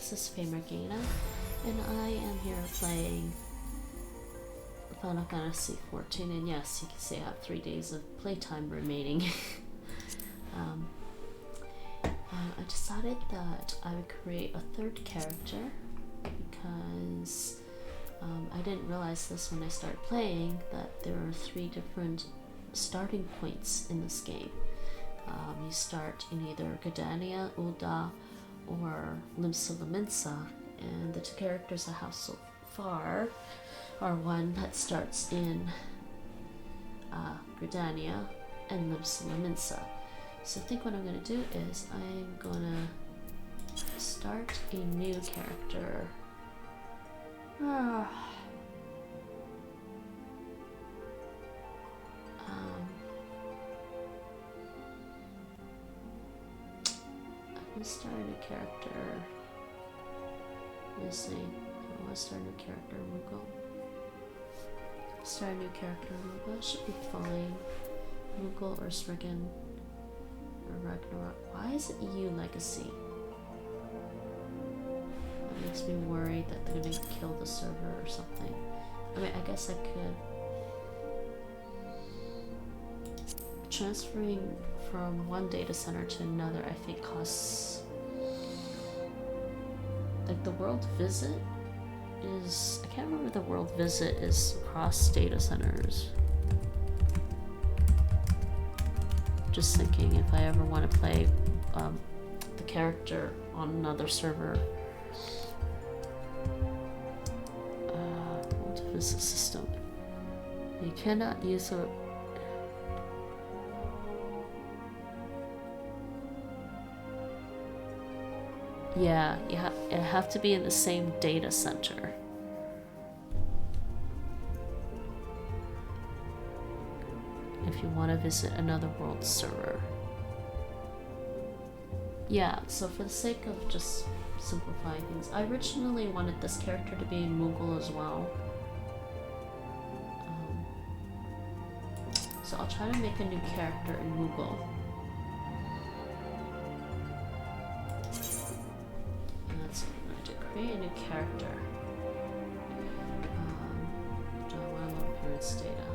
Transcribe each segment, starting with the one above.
this is Famergana, and I am here playing Final Fantasy XIV, and yes, you can say I have 3 days of playtime remaining. I decided that I would create a third character because I didn't realize this when I started playing, that there are 3 different starting points in this game. You start in either Gridania, Ul'dah, or Limsa, and the 2 characters I have so far are one that starts in Gridania and Limsa. So I think what I'm going to do is I'm going to start a new character. I'm start a new character. Let's see. I want to start a new character in Moogle. Start a new character in Moogle. Should be fine. Moogle or Spriggan or Ragnarok. Why is it EU Legacy? That makes me worried that they're gonna kill the server or something. I mean, I guess I could. Transferring from one data center to another, I think costs, like, the world visit is, I can't remember if the world visit is across data centers. Just thinking if I ever want to play the character on another server. World visit system. You cannot use a Yeah, you have to be in the same data center. If you want to visit another world server. Yeah, so for the sake of just simplifying things, I originally wanted this character to be in Moogle as well. So I'll try to make a new character in Moogle. Create a new character. Do I want to load appearance data?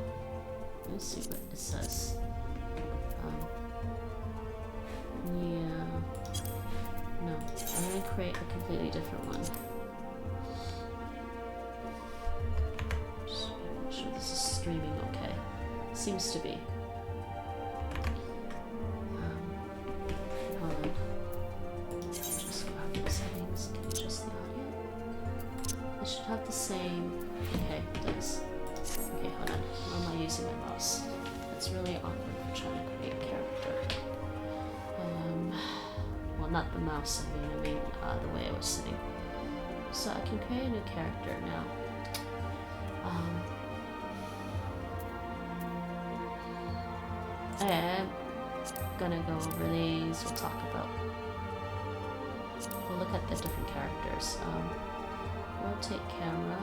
Let's see what it says. Yeah. No, I'm going to create a completely different one. Just make sure this is streaming okay. Seems to be. Hold on. Just go out of settings. Can you adjust the audio? It should have the same. Okay, it does. Okay, hold on. Why am I using my mouse? It's really awkward for trying to create a character. Well, not the mouse, I mean the way I was sitting. So I can create a new character now. I'm gonna go over these. We'll talk about. We'll look at the different characters. Rotate camera.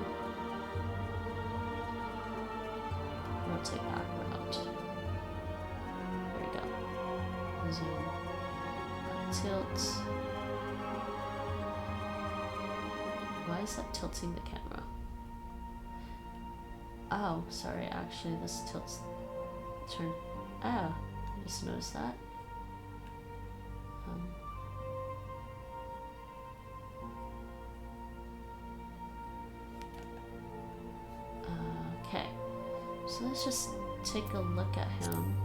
Rotate background. There we go. Zoom. Tilt. Why is that tilting the camera? Oh, sorry, actually this tilts. Turn. Oh, I just noticed that. Okay, so let's just take a look at him.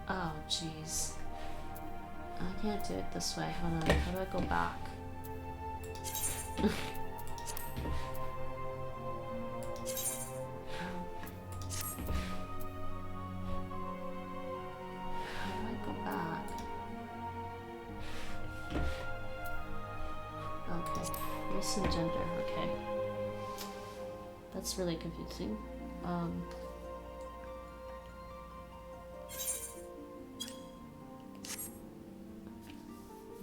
Oh, jeez. I can't do it this way. Hold on. How do I go back? And gender, okay. That's really confusing.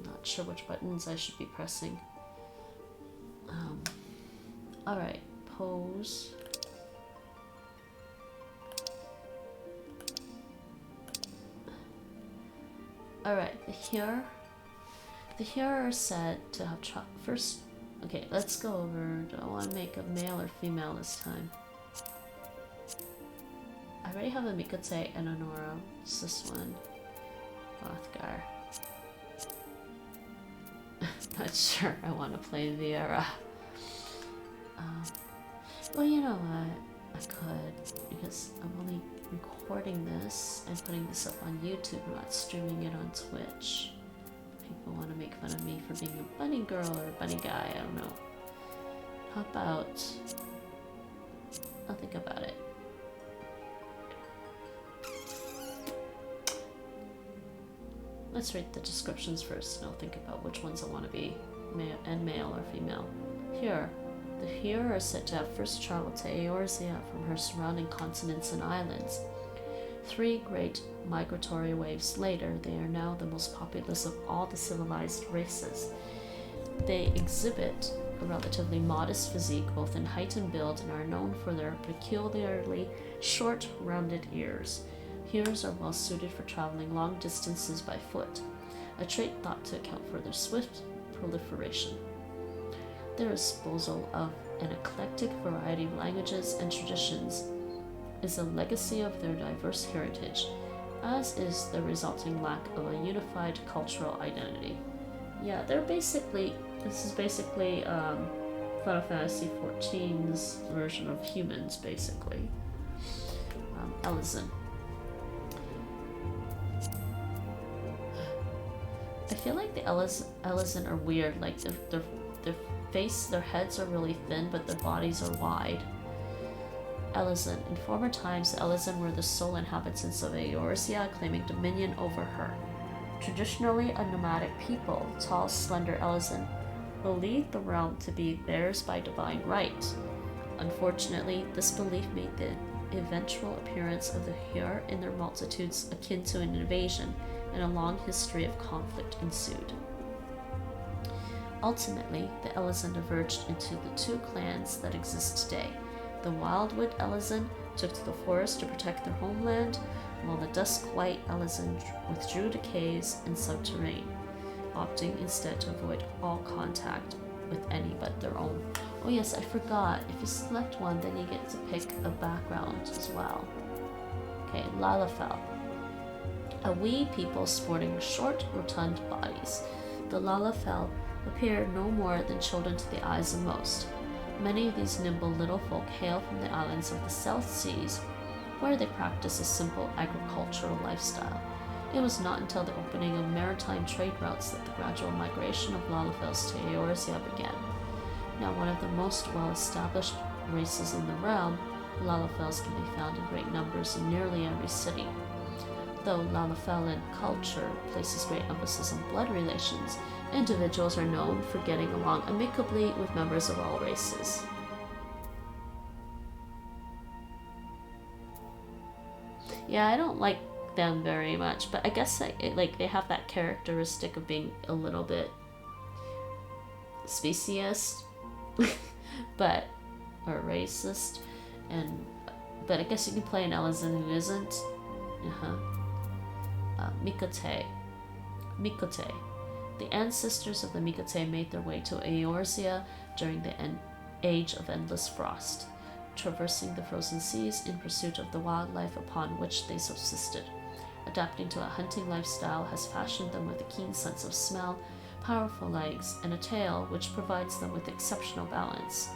Not sure which buttons I should be pressing. Alright, pose. Alright, the Viera are said to have first. Okay, let's go over. Do I want to make a male or female this time? I already have a Mikote and a Nora. It's this one. Hrothgar. Not sure I want to play Viera. Well, you know what? I could, because I'm only recording this and putting this up on YouTube. I'm not streaming it on Twitch. People want to make fun of me for being a bunny girl or a bunny guy. I don't know. How about... I'll think about it. Let's read the descriptions first, and I'll think about which ones I want to be, male or female. Here, the Viera are said to have first traveled to Eorzea from her surrounding continents and islands. 3 great migratory waves later, they are now the most populous of all the civilized races. They exhibit a relatively modest physique, both in height and build, and are known for their peculiarly short, rounded ears. Heroes are well suited for traveling long distances by foot, a trait thought to account for their swift proliferation. Their disposal of an eclectic variety of languages and traditions is a legacy of their diverse heritage, as is the resulting lack of a unified cultural identity. Yeah, this is basically Final Fantasy XIV's version of humans, basically. Elezen. I feel like the Elezen are weird, like their heads are really thin, but their bodies are wide. Elezen. In former times, the Elezen were the sole inhabitants of Eorzea, claiming dominion over her. Traditionally a nomadic people, tall, slender Elezen believed the realm to be theirs by divine right. Unfortunately, this belief made the eventual appearance of the Viera in their multitudes akin to an invasion, and a long history of conflict ensued. Ultimately, the Elezen diverged into the 2 clans that exist today. The Wildwood Elezen took to the forest to protect their homeland, while the Dusk-White Elezen withdrew to caves and subterrane, opting instead to avoid all contact with any but their own. Oh yes, I forgot. If you select one, then you get to pick a background as well. Okay, Lalafell. A wee people sporting short, rotund bodies. The Lalafell appear no more than children to the eyes of most. Many of these nimble little folk hail from the islands of the South Seas, where they practice a simple agricultural lifestyle. It was not until the opening of maritime trade routes that the gradual migration of Lalafells to Eorzea began. Now one of the most well-established races in the realm, Lalafells can be found in great numbers in nearly every city. Though Lalafellan culture places great emphasis on blood relations, individuals are known for getting along amicably with members of all races. Yeah, I don't like them very much, but I guess they have that characteristic of being a little bit speciesist, or racist, but I guess you can play an Elezen who isn't. Mikote. The ancestors of the Mikote made their way to Eorzea during the Age of Endless Frost, traversing the frozen seas in pursuit of the wildlife upon which they subsisted. Adapting to a hunting lifestyle has fashioned them with a keen sense of smell, powerful legs, and a tail which provides them with exceptional balance.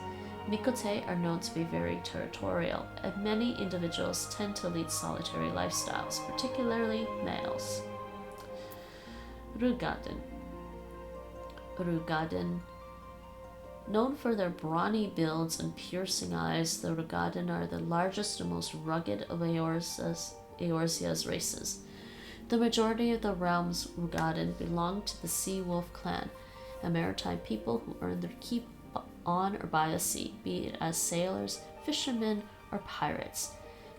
Mikote are known to be very territorial, and many individuals tend to lead solitary lifestyles, particularly males. Rugaden. Known for their brawny builds and piercing eyes, the Rugaden are the largest and most rugged of Eorzea's races. The majority of the realm's Rugaden belong to the Sea Wolf clan, a maritime people who earn their keep on or by the sea, be it as sailors, fishermen, or pirates.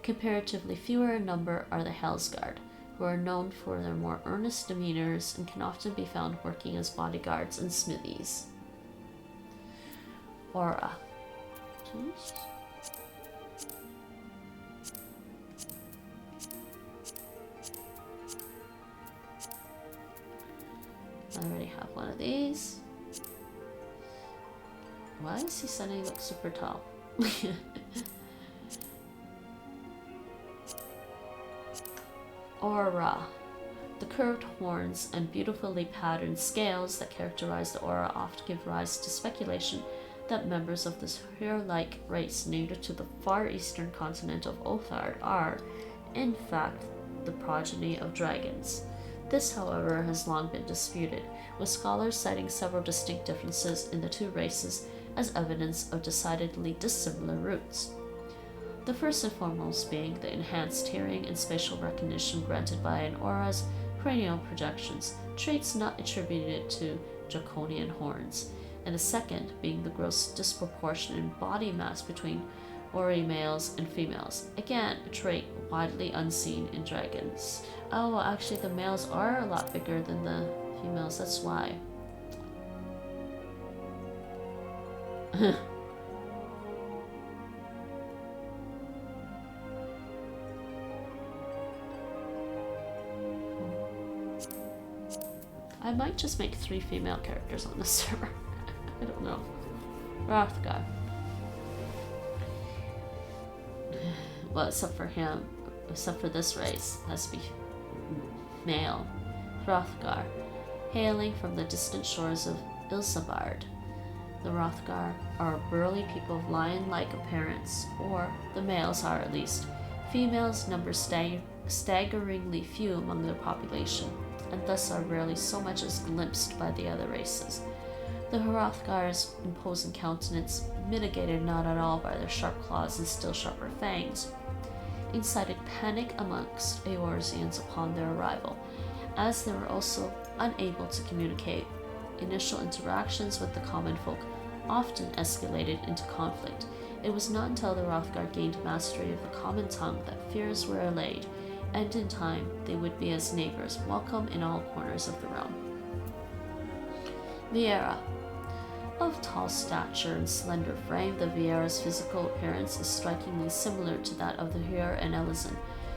Comparatively fewer in number are the Hellsguard, who are known for their more earnest demeanors and can often be found working as bodyguards and smithies. Aura. I already have one of these. Why is he suddenly look super tall? Aura. The curved horns and beautifully patterned scales that characterize the aura often give rise to speculation that members of this hare-like race native to the far eastern continent of Ul'dah are, in fact, the progeny of dragons. This, however, has long been disputed, with scholars citing several distinct differences in the two races as evidence of decidedly dissimilar roots. The first and foremost being the enhanced hearing and spatial recognition granted by an aura's cranial projections, traits not attributed to draconian horns, and the second being the gross disproportion in body mass between aura males and females, again a trait widely unseen in dragons. Oh, actually the males are a lot bigger than the females, that's why. I might just make 3 female characters on this server. I don't know. Hrothgar. Well, except for him, except for this race, it has to be male. Hrothgar, hailing from the distant shores of Ilsabard. The Hrothgar are a burly people of lion-like appearance, or the males are at least. Females number staggeringly few among their population, and thus are rarely so much as glimpsed by the other races. The Hrothgar's imposing countenance, mitigated not at all by their sharp claws and still sharper fangs, incited panic amongst Eorzeans upon their arrival, as they were also unable to communicate. Initial interactions with the common folk often escalated into conflict. It was not until the Hrothgar gained mastery of the common tongue that fears were allayed, and in time they would be as neighbors, welcome in all corners of the realm. Viera. Of tall stature and slender frame, the Viera's physical appearance is strikingly similar to that of the Hare and Ellison,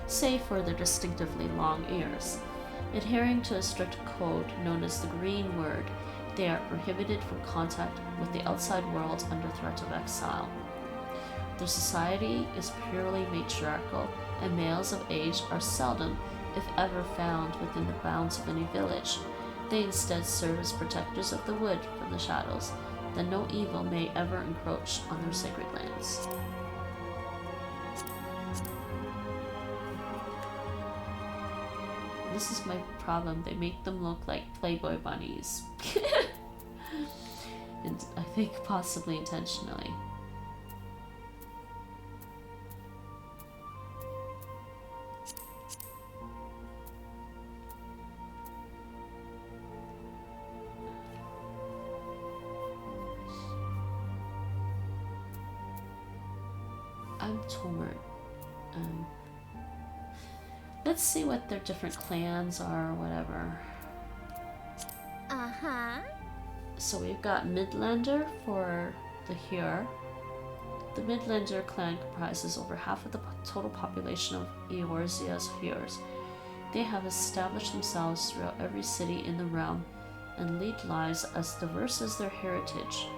save for their distinctively long ears. Adhering to a strict code known as the Green Word, they are prohibited from contact with the outside world under threat of exile. Their society is purely matriarchal, and males of age are seldom, if ever, found within the bounds of any village. They instead serve as protectors of the wood from the shadows, that no evil may ever encroach on their sacred lands. This is my problem, they make them look like Playboy bunnies. And I think possibly intentionally. I'm torn. Let's see what their different clans are or whatever. Uh-huh. So we've got Midlander for the Hare. The Midlander clan comprises over half of the total population of Eorzea's Hares. They have established themselves throughout every city in the realm and lead lives as diverse as their heritage.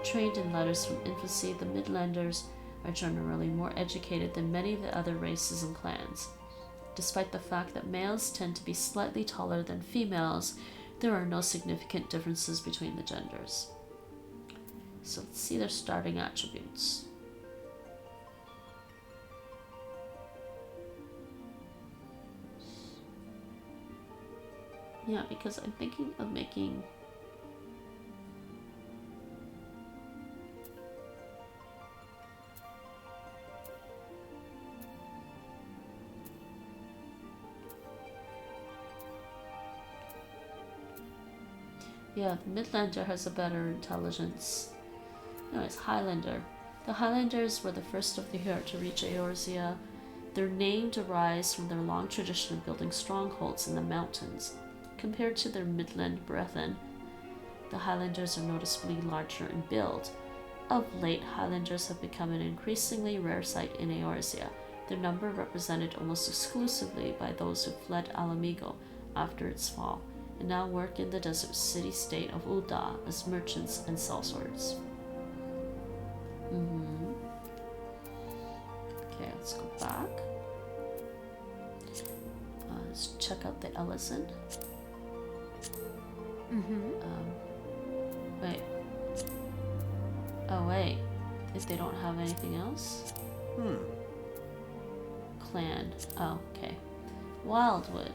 Trained in letters from infancy, the Midlanders are generally more educated than many of the other races and clans. Despite the fact that males tend to be slightly taller than females, there are no significant differences between the genders. So let's see their starting attributes. Yeah, because I'm thinking of making yeah, the Midlander has a better intelligence. No, it's Highlander. The Highlanders were the first of the Hare to reach Eorzea. Their name derives from their long tradition of building strongholds in the mountains. Compared to their Midland brethren, the Highlanders are noticeably larger in build. Of late, Highlanders have become an increasingly rare sight in Eorzea, their number represented almost exclusively by those who fled Alamigo after its fall, and now work in the desert city-state of Ul'dah as merchants and sellswords. Okay, let's go back. Let's check out the Ellison. Wait. Oh, wait. If they don't have anything else? Clan. Oh, okay. Wildwood.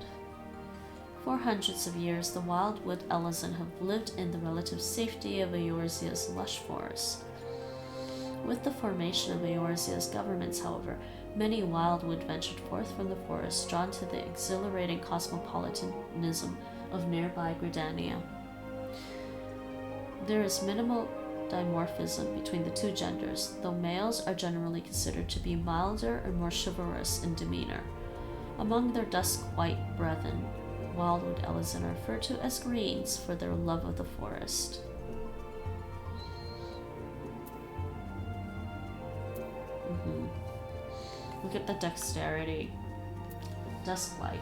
For hundreds of years, the Wildwood Ellison have lived in the relative safety of Eorzea's lush forests. With the formation of Eorzea's governments, however, many Wildwood ventured forth from the forest, drawn to the exhilarating cosmopolitanism of nearby Gridania. There is minimal dimorphism between the two genders, though males are generally considered to be milder and more chivalrous in demeanor. Among their dusk-white brethren, Wildwood Ellison are referred to as Greens for their love of the forest. Look at the dexterity. Dusklight.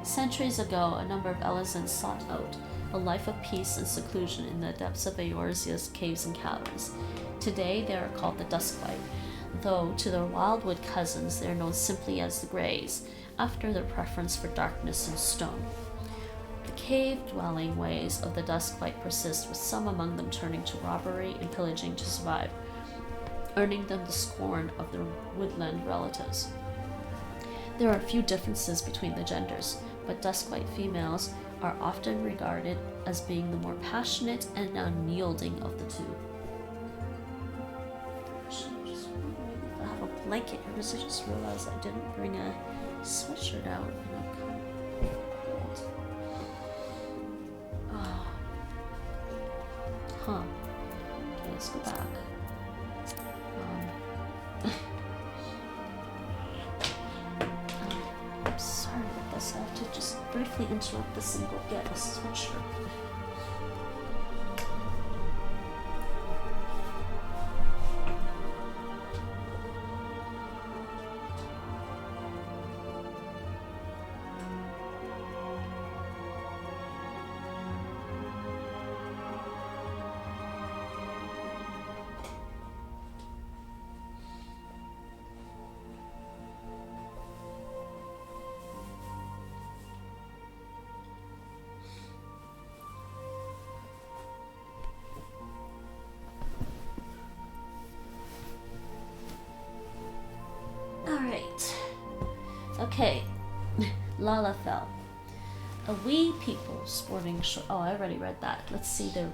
Centuries ago, a number of Ellisons sought out a life of peace and seclusion in the depths of Eorzea's caves and caverns. Today, they are called the Dusklight, though to their Wildwood cousins they are known simply as the Greys, after their preference for darkness and stone. The cave-dwelling ways of the Dusklight persist, with some among them turning to robbery and pillaging to survive, earning them the scorn of their woodland relatives. There are a few differences between the genders, but Dusklight females are often regarded as being the more passionate and unyielding of the two. I have a blanket here because I just realized I didn't bring a sweatshirt out. Oh. Huh. Okay, let's go back. I'm sorry about this. I have to just briefly interrupt this and go get a sweatshirt. Okay, Lalafell. A wee people sporting short. Oh, I already read that. Let's see their.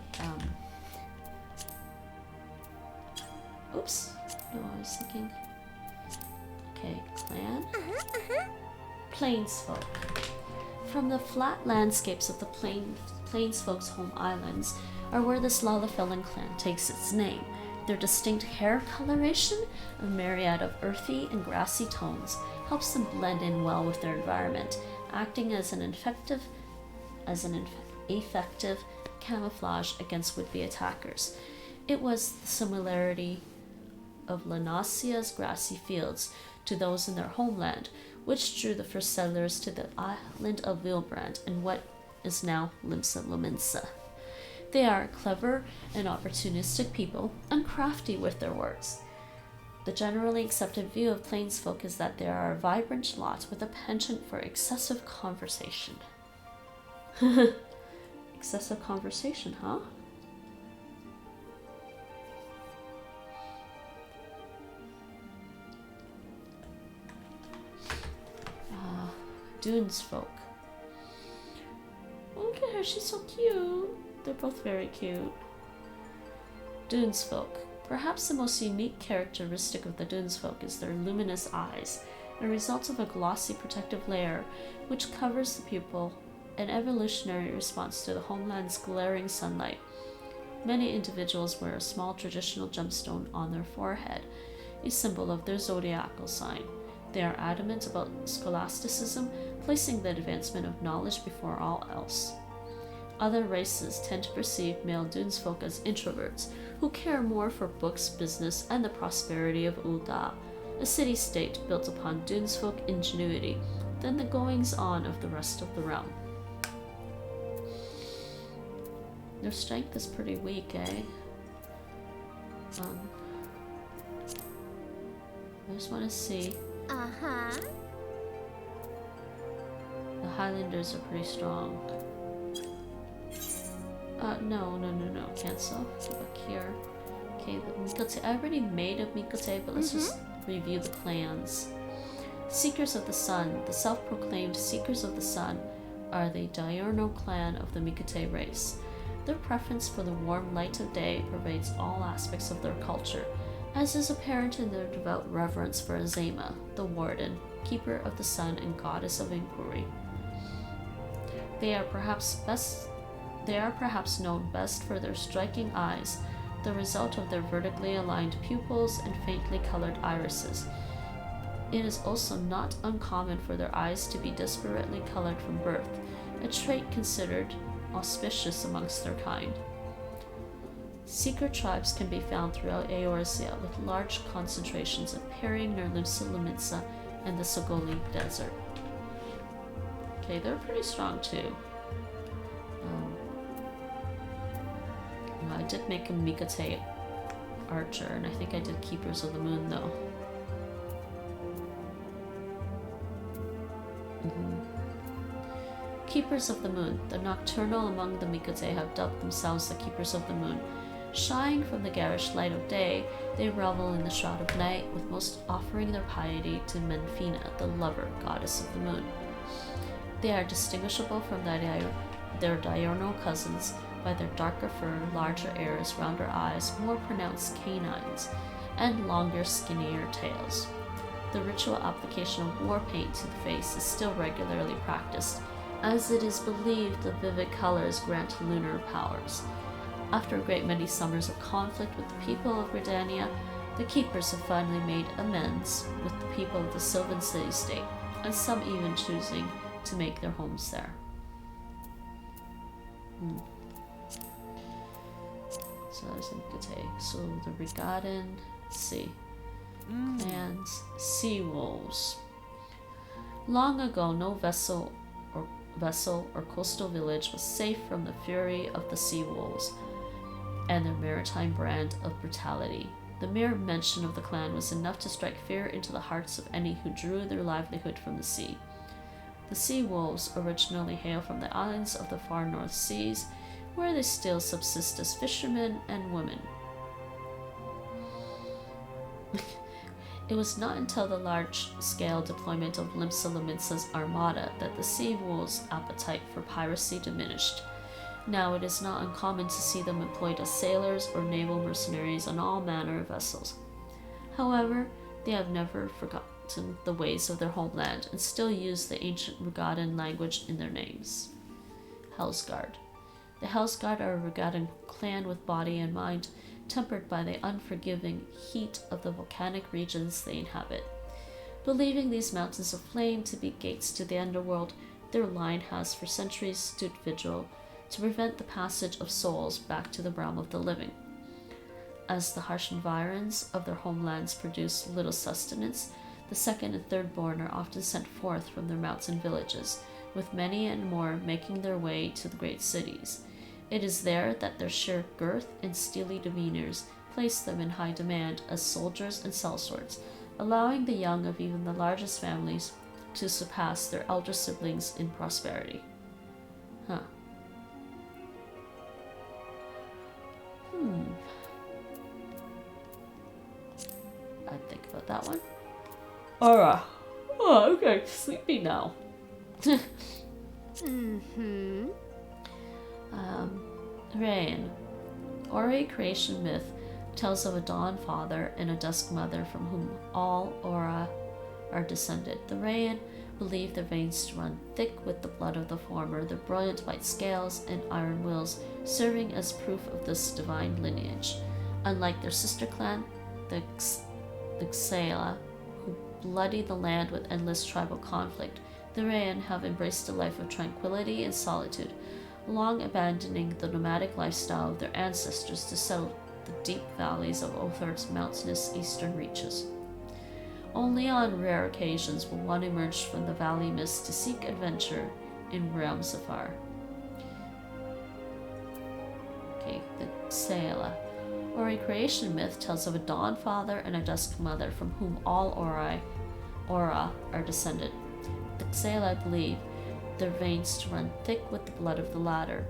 Oops. No, I was thinking. Okay, clan. Plainsfolk. From the flat landscapes of the Plainsfolk's home islands are where this Lalafellan clan takes its name. Their distinct hair coloration, a myriad of earthy and grassy tones, helps them blend in well with their environment, acting as an effective camouflage against would-be attackers. It was the similarity of Lanasia's grassy fields to those in their homeland, which drew the first settlers to the island of Vilbrand and what is now Limsa Lominsa. They are clever and opportunistic people, and crafty with their words. The generally accepted view of Plainsfolk is that they are a vibrant lot with a penchant for excessive conversation. Excessive conversation, huh? Dunesfolk. Look at her, she's so cute. They're both very cute. Dunesfolk. Perhaps the most unique characteristic of the Dunesfolk is their luminous eyes, a result of a glossy protective layer which covers the pupil, an evolutionary response to the homeland's glaring sunlight. Many individuals wear a small traditional gemstone on their forehead, a symbol of their zodiacal sign. They are adamant about scholasticism, placing the advancement of knowledge before all else. Other races tend to perceive male Dunesfolk as introverts, who care more for books, business, and the prosperity of Ul'dah, a city-state built upon Dunesfolk ingenuity, than the goings-on of the rest of the realm. Their strength is pretty weak, eh? I just want to see. Uh-huh. The Highlanders are pretty strong. No. Cancel. Go back here. Okay, the Mikote. I already made a Mikote, but let's just review the clans. Seekers of the Sun. The self-proclaimed Seekers of the Sun are the diurnal clan of the Mikote race. Their preference for the warm light of day pervades all aspects of their culture, as is apparent in their devout reverence for Azema, the Warden, Keeper of the Sun and Goddess of Inquiry. They are perhaps known best for their striking eyes, the result of their vertically aligned pupils and faintly colored irises. It is also not uncommon for their eyes to be disparately colored from birth, a trait considered auspicious amongst their kind. Seeker tribes can be found throughout Eorzea, with large concentrations appearing near Limsa and the Sogoli Desert. Okay, they're pretty strong too. I did make a Mikote archer, and I think I did Keepers of the Moon though. Keepers of the Moon. The nocturnal among the Mikote have dubbed themselves the Keepers of the Moon. Shying from the garish light of day, they revel in the shroud of night, with most offering their piety to Menfina, the lover goddess of the moon. They are distinguishable from their diurnal cousins by their darker fur, larger ears, rounder eyes, more pronounced canines, and longer, skinnier tails. The ritual application of war paint to the face is still regularly practiced, as it is believed the vivid colors grant lunar powers. After a great many summers of conflict with the people of Redania, the Keepers have finally made amends with the people of the Sylvan City-State, and some even choosing to make their homes there. So there's a Mikote. So the Regadan, let's see. Clans, sea wolves. Long ago, no vessel or coastal village was safe from the fury of the sea wolves and their maritime brand of brutality. The mere mention of the clan was enough to strike fear into the hearts of any who drew their livelihood from the sea. The sea wolves originally hail from the islands of the far North Seas, where they still subsist as fishermen and women. It was not until the large-scale deployment of Limsa armada that the sea wolves' appetite for piracy diminished. Now it is not uncommon to see them employed as sailors or naval mercenaries on all manner of vessels. However, they have never forgotten the ways of their homeland and still use the ancient Regadan language in their names. Hellsguard. The Hellsguard are a Regadan clan with body and mind, tempered by the unforgiving heat of the volcanic regions they inhabit. Believing these mountains of flame to be gates to the underworld, their line has for centuries stood vigil to prevent the passage of souls back to the realm of the living. As the harsh environs of their homelands produce little sustenance, the second and third born are often sent forth from their mountain villages, with many and more making their way to the great cities. It is there that their sheer girth and steely demeanors place them in high demand as soldiers and sellswords, allowing the young of even the largest families to surpass their elder siblings in prosperity. I'd think about that one. Alright. Oh, okay. Sleepy now. Rain. Ori creation myth tells of a dawn father and a dusk mother from whom all Aura are descended. The Rain believe their veins to run thick with the blood of the former, their brilliant white scales and iron wills serving as proof of this divine lineage. Unlike their sister clan, the Xela, who bloody the land with endless tribal conflict, the Rain have embraced a life of tranquility and solitude, long abandoning the nomadic lifestyle of their ancestors to settle the deep valleys of Othar's mountainous eastern reaches. Only on rare occasions will one emerge from the valley mist to seek adventure in realms afar. Xela. Ori creation myth tells of a dawn father and a dusk mother from whom all Aura are descended. The Xela believe their veins to run thick with the blood of the latter,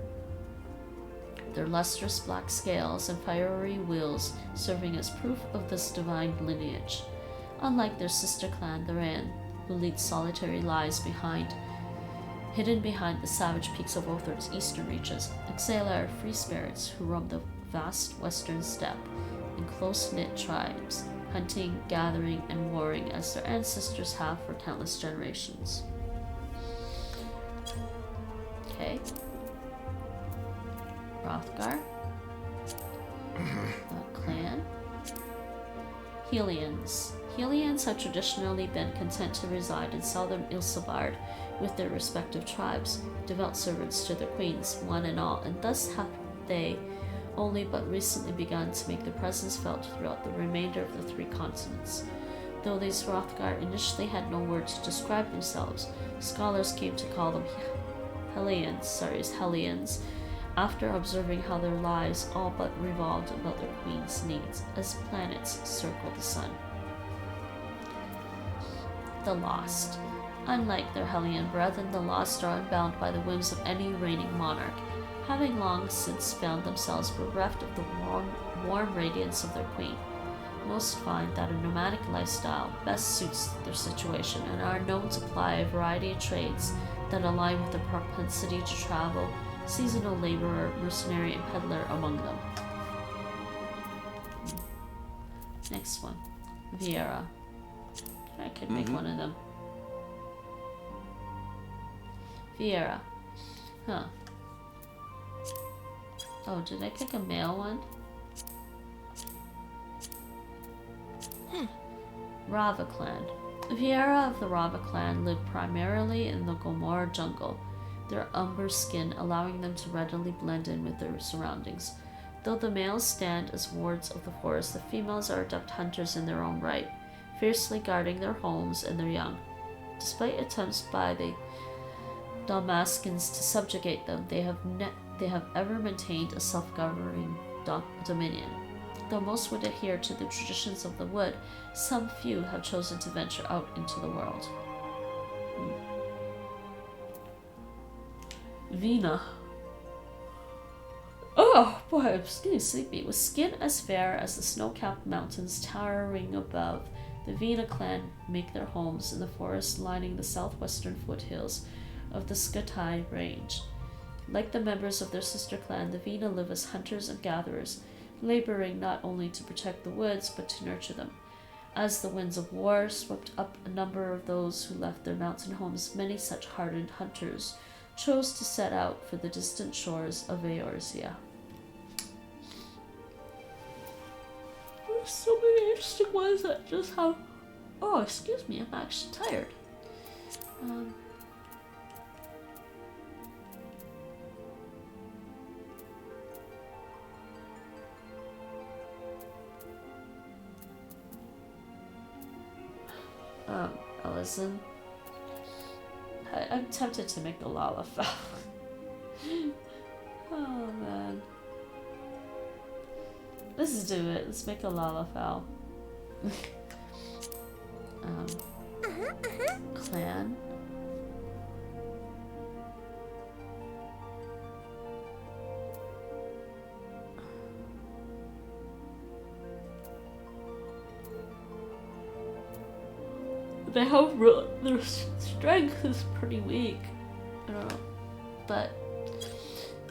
their lustrous black scales and fiery wheels serving as proof of this divine lineage. Unlike their sister clan, the Ran, who lead solitary lives hidden behind the savage peaks of Othor's eastern reaches, Xela are free spirits who roam the vast western steppe in close-knit tribes, hunting, gathering, and warring as their ancestors have for countless generations. Okay. Hrothgar. Clan. Helians. Helians have traditionally been content to reside in southern Ilsabard with their respective tribes, devout servants to their queens, one and all, and thus have they only but recently begun to make their presence felt throughout the remainder of the three continents. Though these Hrothgar initially had no word to describe themselves, scholars came to call them Hellions, after observing how their lives all but revolved about their queen's needs as planets circle the sun. The Lost. Unlike their Hellion brethren, the Lost are unbound by the whims of any reigning monarch, having long since found themselves bereft of the warm radiance of their queen. Most find that a nomadic lifestyle best suits their situation and are known to ply a variety of trades that align with their propensity to travel, seasonal laborer, mercenary, and peddler among them. Next one. Viera. I could make one of them. Viera. Huh. Oh, did I pick a male one? Rava clan. Viera of the Rava clan live primarily in the Gomorrah jungle, their umber skin allowing them to readily blend in with their surroundings. Though the males stand as wards of the forest, the females are adept hunters in their own right, fiercely guarding their homes and their young. Despite attempts by the Dalmaskins to subjugate them, they have ever maintained a self-governing dominion. Though most would adhere to the traditions of the wood, some few have chosen to venture out into the world. Vina. Oh boy, I'm getting sleepy. With skin as fair as the snow-capped mountains towering above, the Vina clan make their homes in the forests lining the southwestern foothills of the Skatai range. Like the members of their sister clan, the Vina live as hunters and gatherers, laboring not only to protect the woods but to nurture them. As the winds of war swept up a number of those who left their mountain homes, many such hardened hunters chose to set out for the distant shores of Eorzea. There's so many interesting ones that just have... Oh, excuse me, I'm actually tired. Ellison. I'm tempted to make the Lalafell. Oh man. Let's do it. Let's make a Lalafell. Clan. They have their strength is pretty weak, but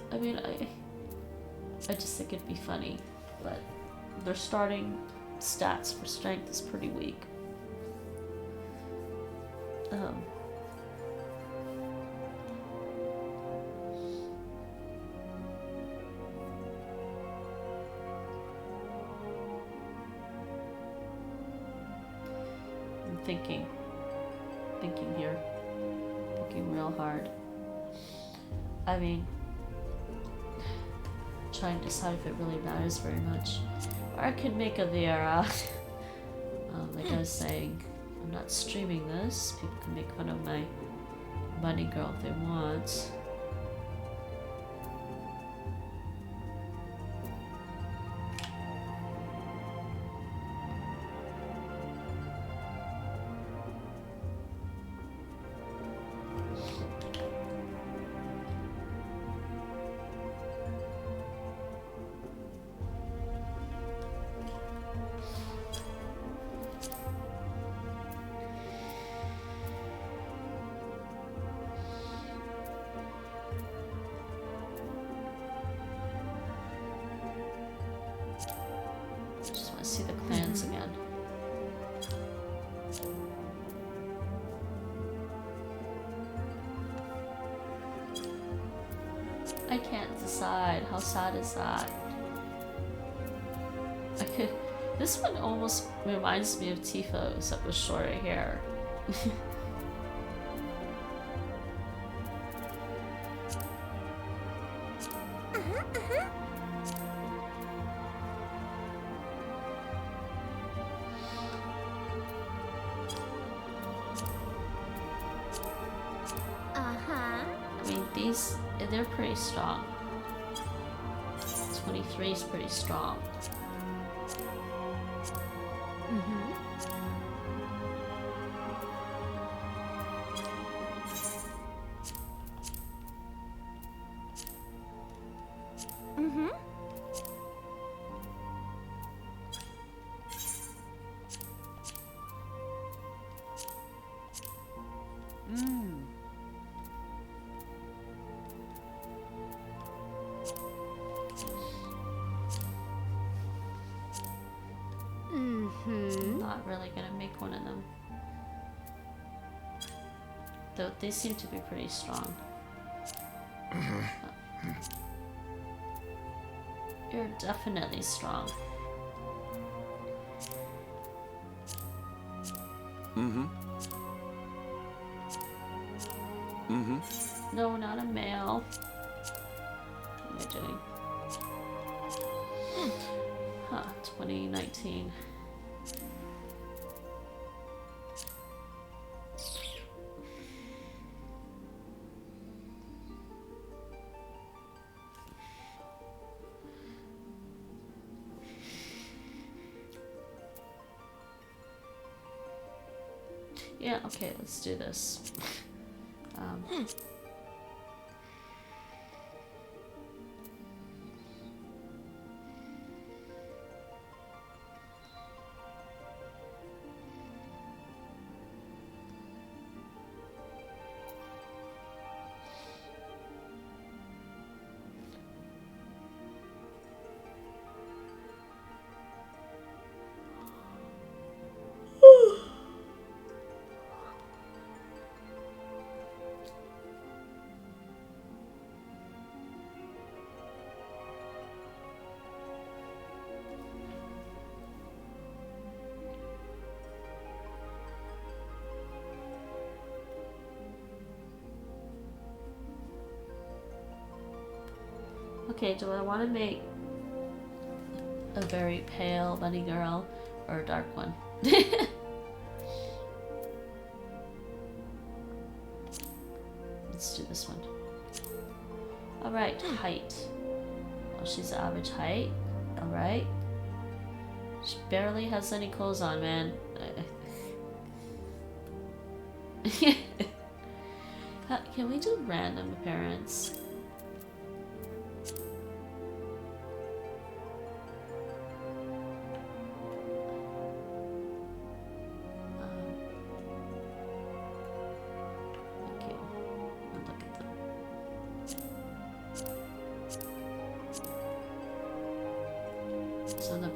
I mean, I just think it'd be funny, but their starting stats for strength is pretty weak. Thinking here. Thinking real hard. I mean, trying to decide if it really matters very much. Or I could make a Viera. Like I was saying, I'm not streaming this. People can make fun of my bunny girl if they want. I can't decide. How sad is that? I could. This one almost reminds me of Tifo, except with shorter hair. I mean, these, they're pretty strong. 23 is pretty strong. Not really gonna make one of them. Though they seem to be pretty strong. You're definitely strong. No, not a male. What am I doing? Huh, 2019. Yeah, okay, let's do this. Okay, do I want to make a very pale bunny girl or a dark one? Let's do this one. Alright, height. Oh, she's average height. Alright. She barely has any clothes on, man. Can we do random appearance?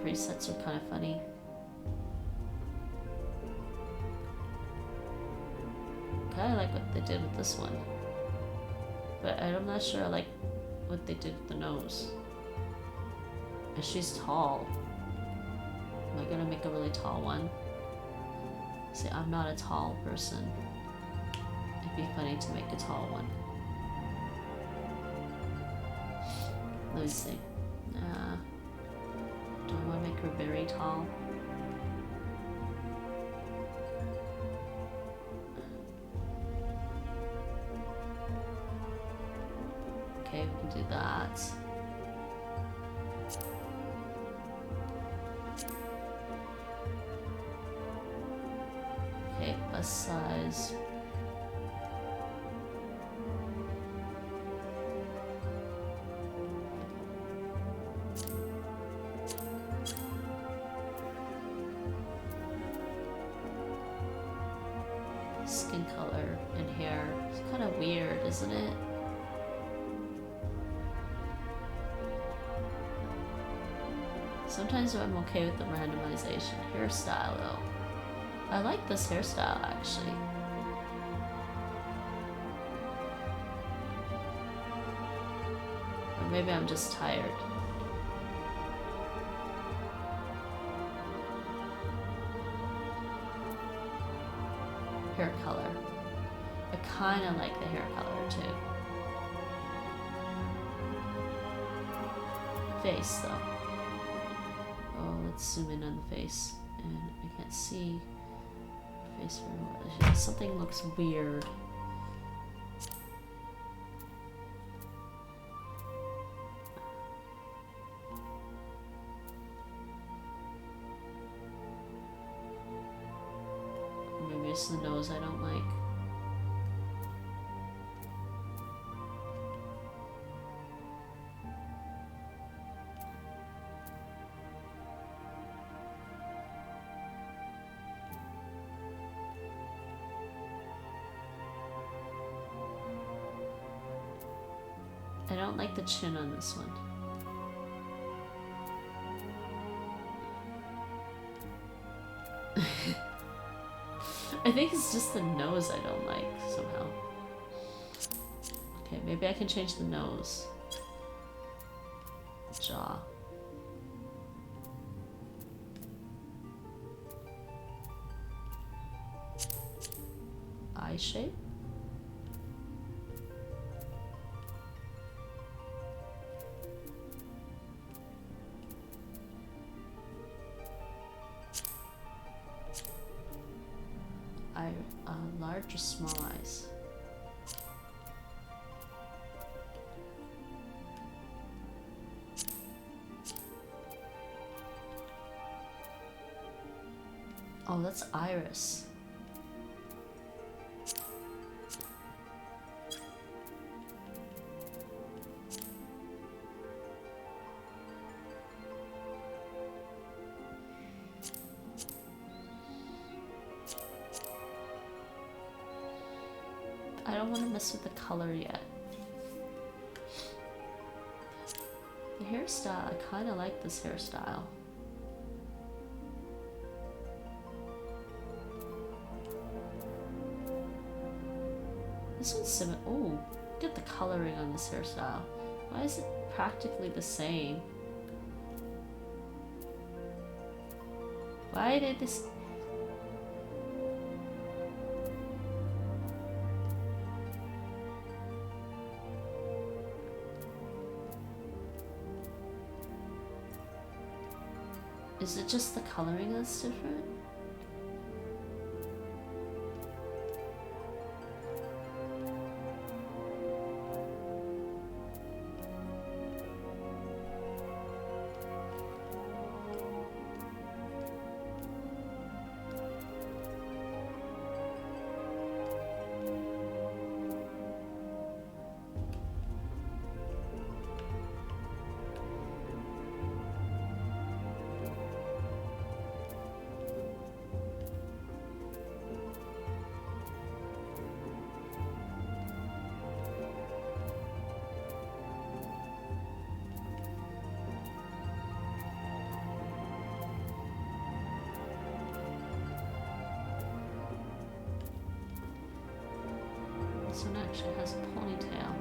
Presets are kind of funny. Kind of like what they did with this one, but I'm not sure I like what they did with the nose. And she's tall. Am I gonna make a really tall one? See, I'm not a tall person. It'd be funny to make a tall one. Let me see. Do I want to make her very tall? Okay, we can do that. Okay, bust size. Skin color and hair. It's kind of weird, isn't it? Sometimes I'm okay with the randomization. Hairstyle though. I like this hairstyle actually. Or maybe I'm just tired. Hair color. I kind of like the hair color too. Face though. Oh, let's zoom in on the face. And I can't see the face very well. Something looks weird. Maybe it's the nose I don't like. I don't like the chin on this one. I think it's just the nose I don't like somehow. Okay, maybe I can change the nose. Jaw. Eye shape. Large or small eyes? Oh, that's iris. I don't want to mess with the color yet. The hairstyle, I kind of like this hairstyle. This one's similar. Oh, look at the coloring on this hairstyle. Why is it practically the same? Why did this... Is it just the coloring that's different? This one actually has a ponytail.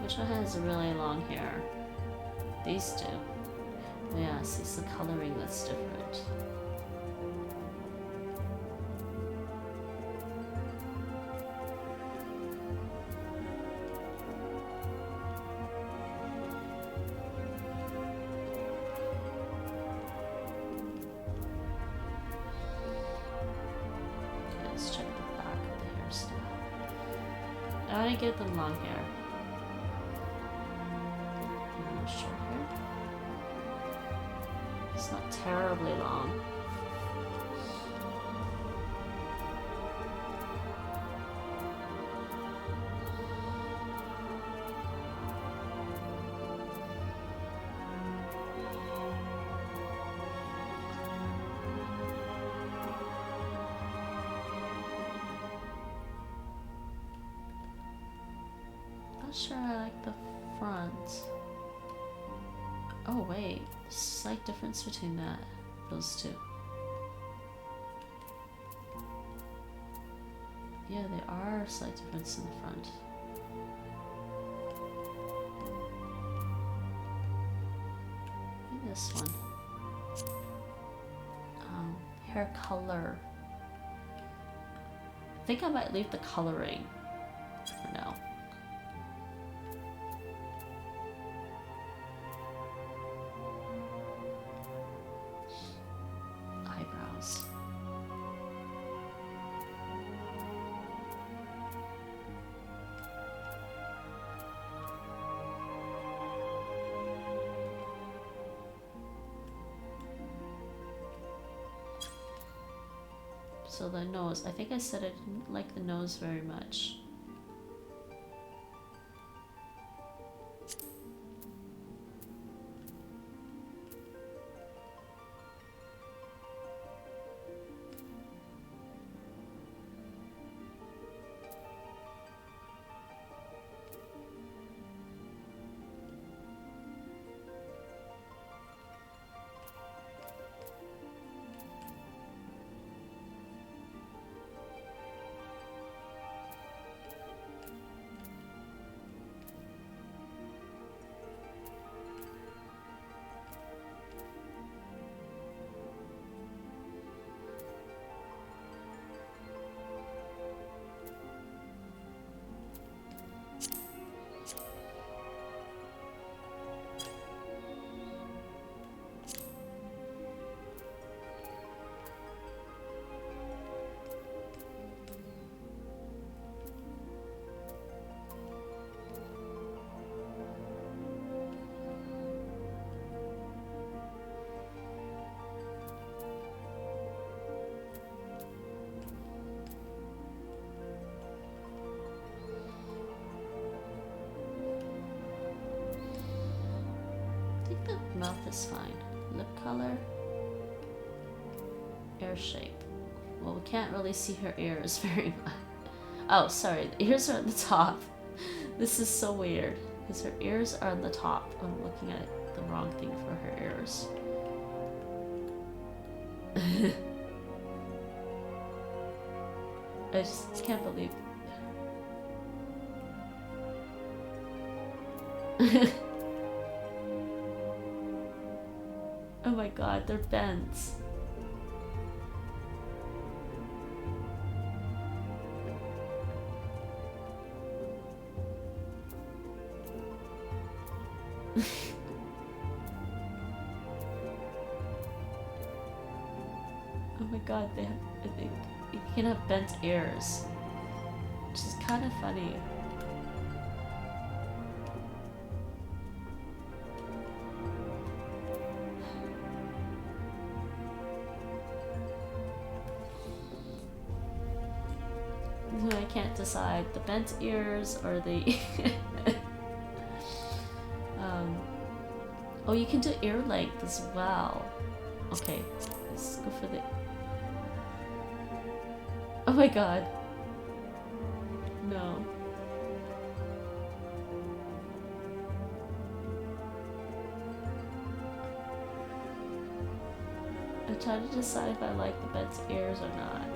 Which one has really long hair? These two. Yes, it's the coloring that's different. I want to get the long hair. Short hair. It's not terribly long. not sure I like the front. Oh wait, there's a slight difference between those two. Yeah, there are a slight difference in the front. Maybe this one. Hair color. I think I might leave the coloring for now. Eyebrows. So the nose, I think I said I didn't like the nose very much. Mouth is fine. Lip color. Ear shape. Well, we can't really see her ears very much. Oh, sorry. The ears are at the top. This is so weird. Because her ears are on the top. I'm looking at the wrong thing for her ears. I just can't believe... Oh my god, they're bent. Oh my god, they have, I think you can have bent ears, which is kind of funny. I can't decide the bent ears or the oh, you can do ear length as well. Okay, let's go for the... Oh my god. No. I'm trying to decide if I like the bent ears or not.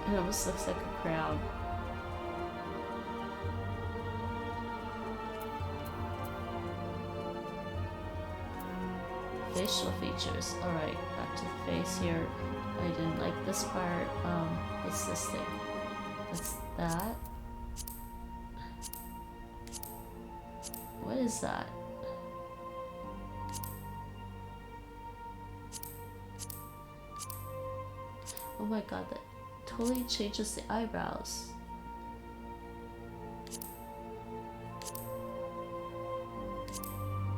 It almost looks like a crown. Facial features. Alright, back to the face here. I didn't like this part. What's this thing? What's that? What is that? Oh my god, that totally changes the eyebrows.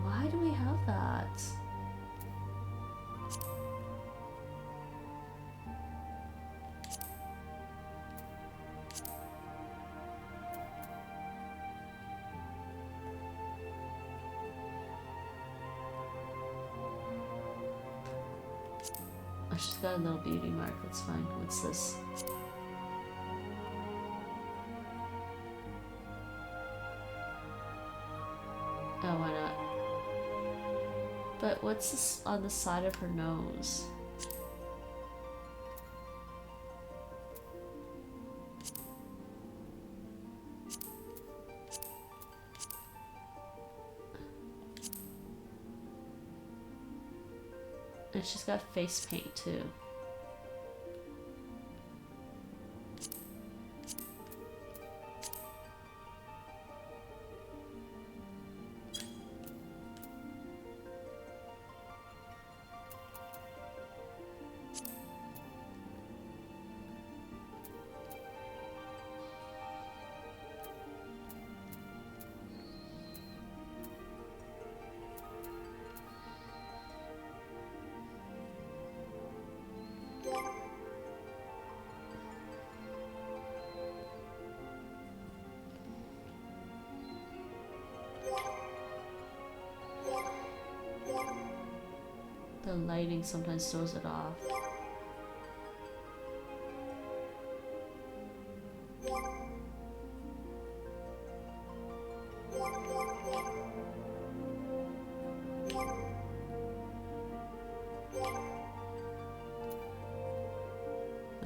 Why do we have that? she's got a little beauty mark, that's fine. What's this? Oh, why not? But what's this on the side of her nose? And she's got face paint too. The lighting sometimes throws it off.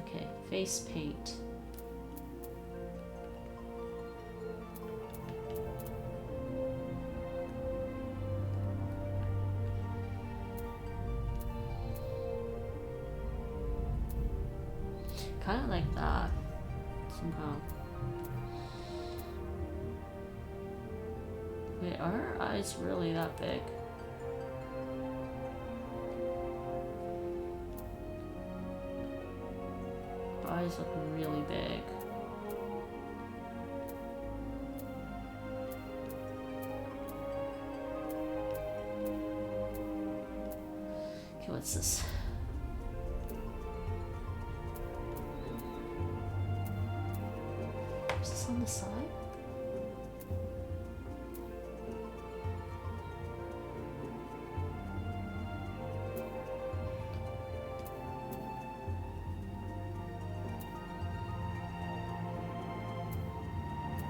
Okay, face paint. Kind of like that, somehow. Wait, are her eyes really that big? Her eyes look really big. Okay, what's this? Is this on the side?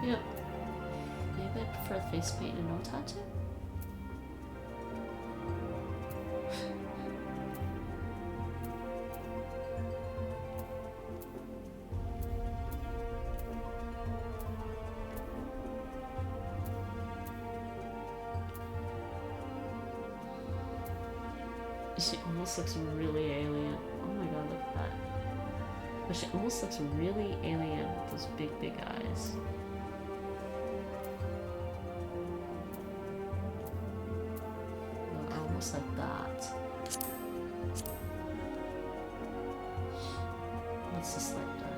Yep. Maybe I prefer face paint and no tattoo? She almost looks really alien. Oh my god, look at that. But she almost looks really alien with those big, big eyes. Well, almost like that. What's this like dark?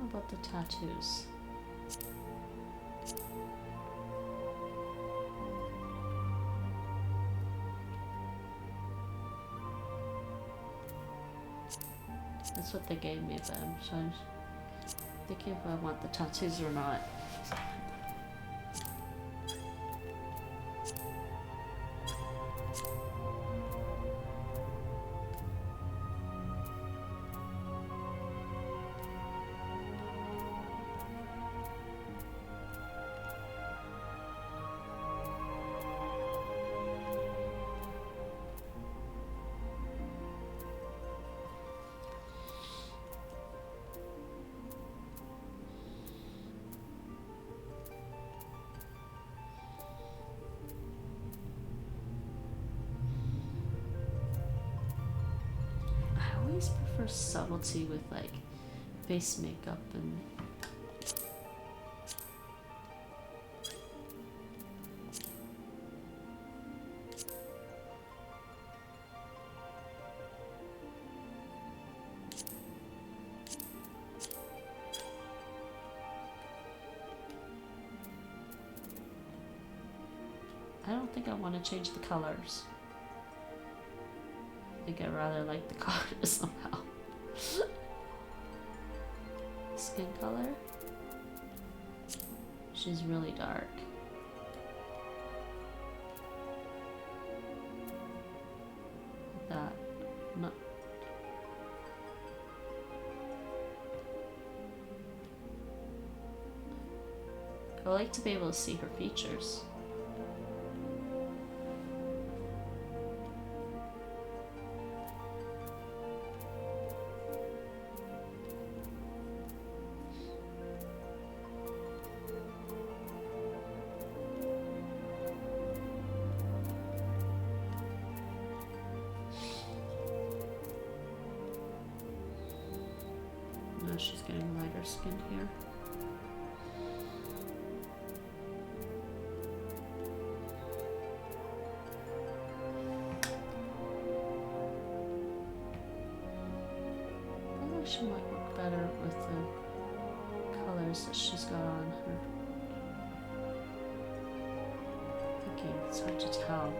About the tattoos. That's what they gave me, but I'm trying to think if I want the tattoos or not. always prefer subtlety with like face makeup and I don't think I want to change the colors. I think I rather like the colors somehow. Skin color. She's really dark. Like that. Not. I like to be able to see her features. She's getting lighter skin here. I think she might work better with the colors that she's got on her. Thinking it's hard to tell.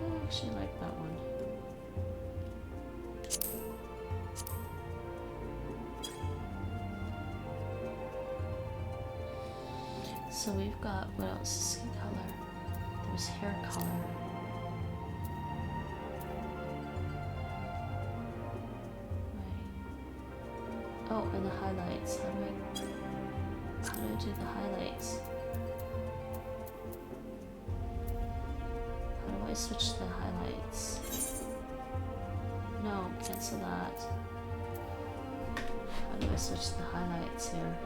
I actually like that one. So we've got, what else? Skin color. There's hair color. Right. Oh, and the highlights. How do I do the highlights? How do I switch the highlights? No, cancel that. How do I switch the highlights here?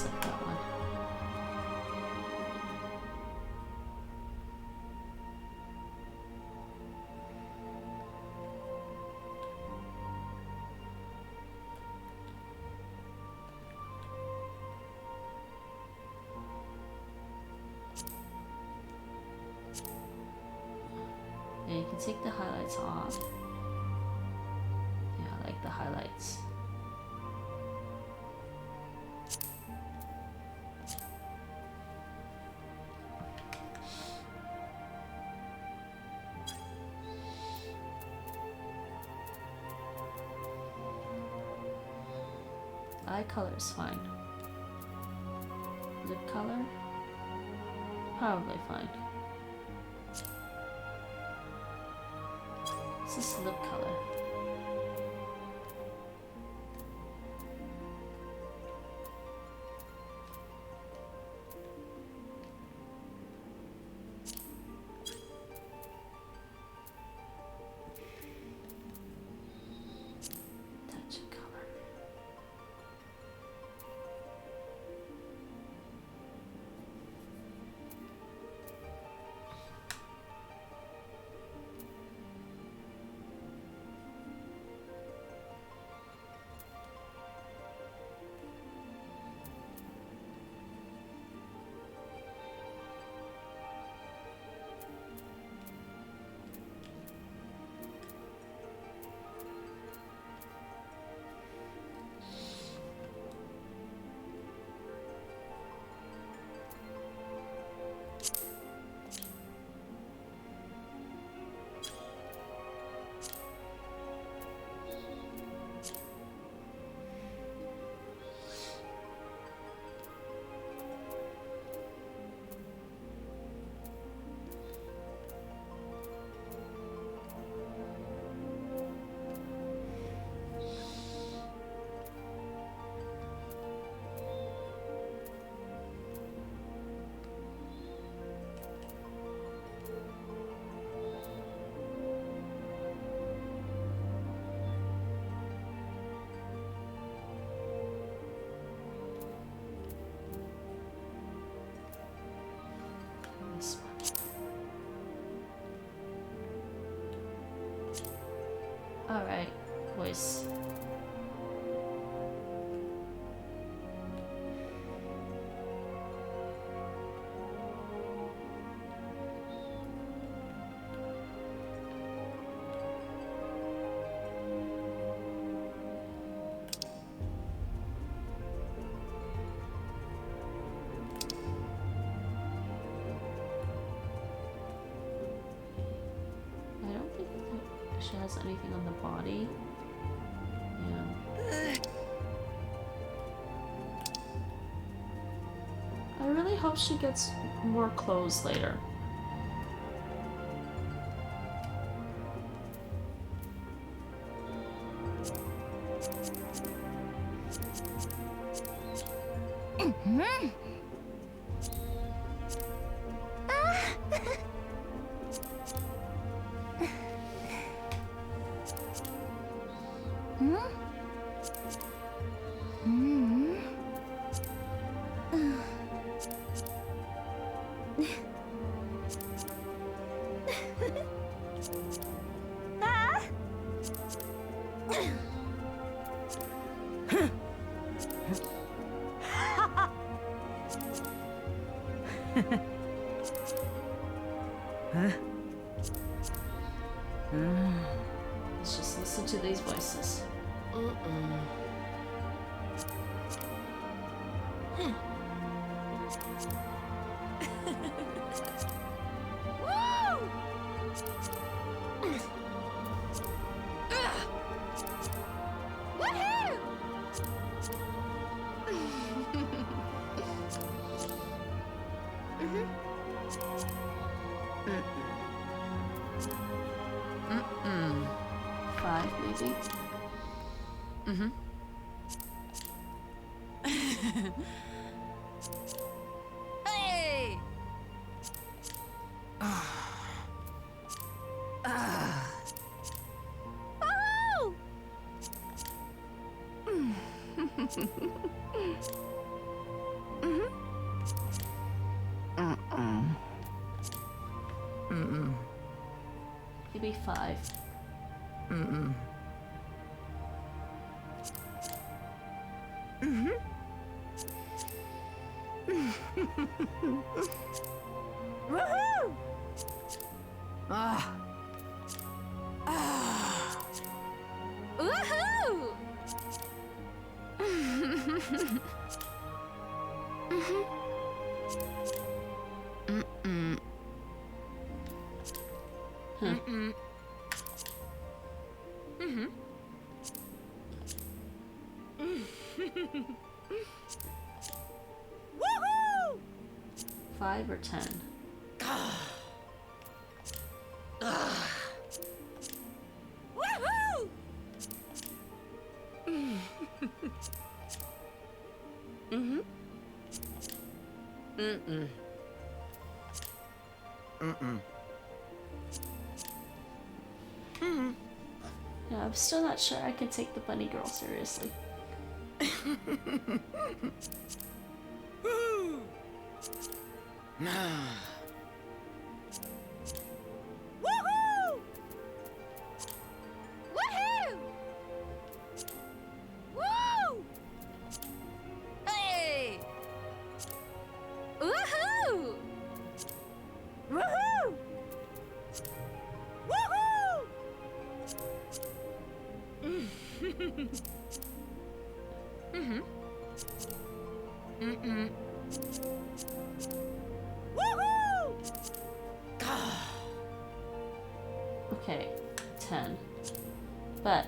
Like that one. And you can take the highlights off. Yeah, I like the highlights. Eye color is fine. Lip color? Probably fine. This is lip color. has anything on the body. Yeah. I really hope she gets more clothes later. Let's just listen to these voices. Five, maybe? Hey! Oh! Maybe five. Woohoo! Woohoo! Woohoo! 5 or 10? Woohoo! Yeah, I'm still not sure I can take the bunny girl seriously. Woohoo! Woohoo! Woo! Hey! Woohoo! Woohoo! Woohoo! Woohoo! Okay, 10. But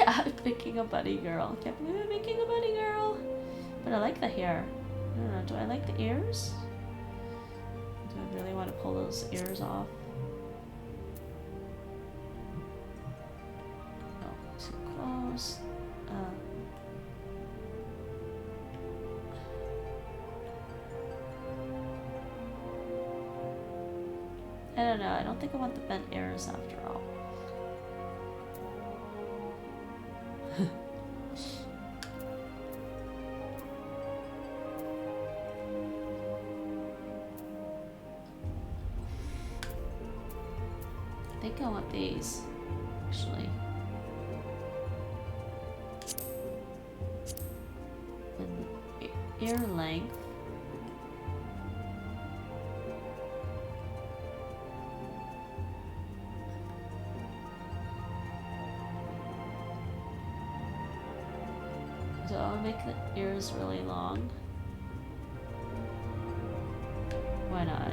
I'm picking a bunny girl. Can't believe I'm picking a bunny girl. But I like the hair. I don't know, do I like the ears? Do I really want to pull those ears off? No, too close. I don't know, I don't think I want the bent ears after all. I think I want these, actually. And ear length. So I'll make the ears really long. Why not?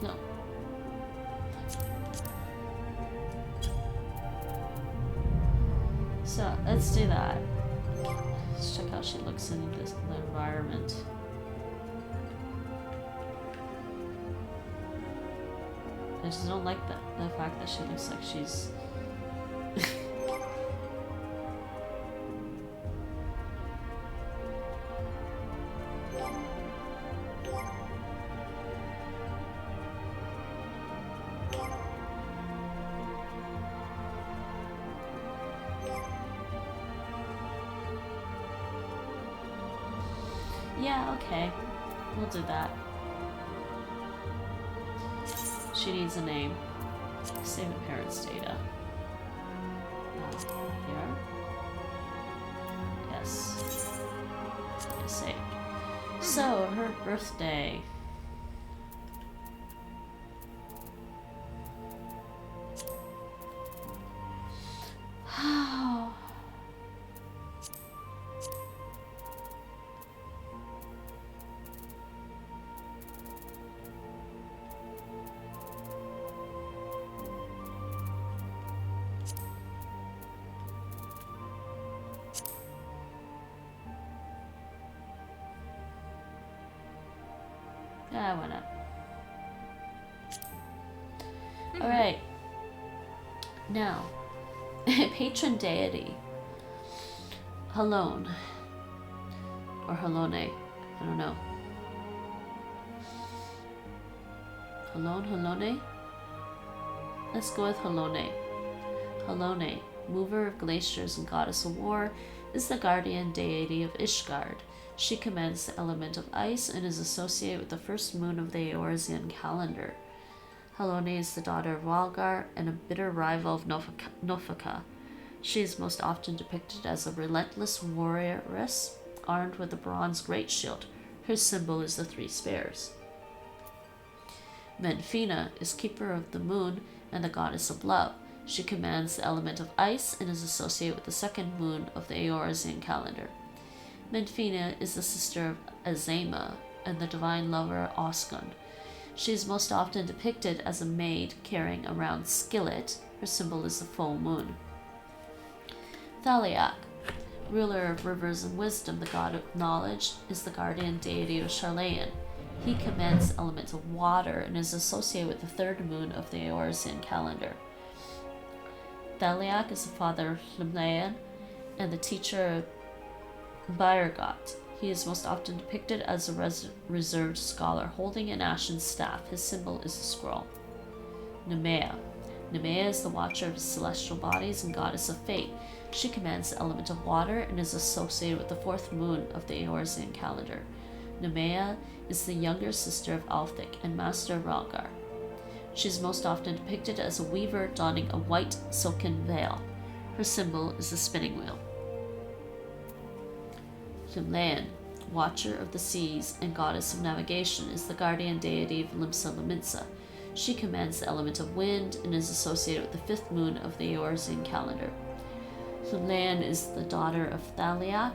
No. So, let's do that. Let's check how she looks in this environment. I just don't like the fact that she looks like she's... Yeah, okay. We'll do that. She needs a name. Save the parents' data. Here? Yes. Yes, save. So, her birthday. Yeah, why not? Alright. Now, patron deity. Halone. Or Halone. I don't know. Halone? Let's go with Halone. Halone, mover of glaciers and goddess of war, is the guardian deity of Ishgard. She commands the element of ice and is associated with the first moon of the Eorzean calendar. Halone is the daughter of Walgar and a bitter rival of Nofaka. She is most often depicted as a relentless warrioress armed with a bronze great shield. Her symbol is the three spears. Menfina is keeper of the moon and the goddess of love. She commands the element of ice and is associated with the second moon of the Eorzean calendar. Menfina is the sister of Azema and the divine lover Oskund. She is most often depicted as a maid carrying a round skillet. Her symbol is the full moon. Thaliak, ruler of rivers and wisdom, the god of knowledge, is the guardian deity of Sharlayan. He commands the element of water and is associated with the third moon of the Eorzean calendar. Thaliak is the father of Hlumlayan and the teacher of Baergot. He is most often depicted as a reserved scholar holding an ashen staff. His symbol is a scroll. Nemea. Nemea is the watcher of celestial bodies and goddess of fate. She commands the element of water and is associated with the fourth moon of the Eorzean calendar. Nemea is the younger sister of Althik and master of Ralgar. She is most often depicted as a weaver donning a white silken veil. Her symbol is the spinning wheel. Hlumlayan, watcher of the seas and goddess of navigation, is the guardian deity of Limsa Lominsa. She commands the element of wind and is associated with the fifth moon of the Eorzean calendar. Hlumlayan is the daughter of Thaliak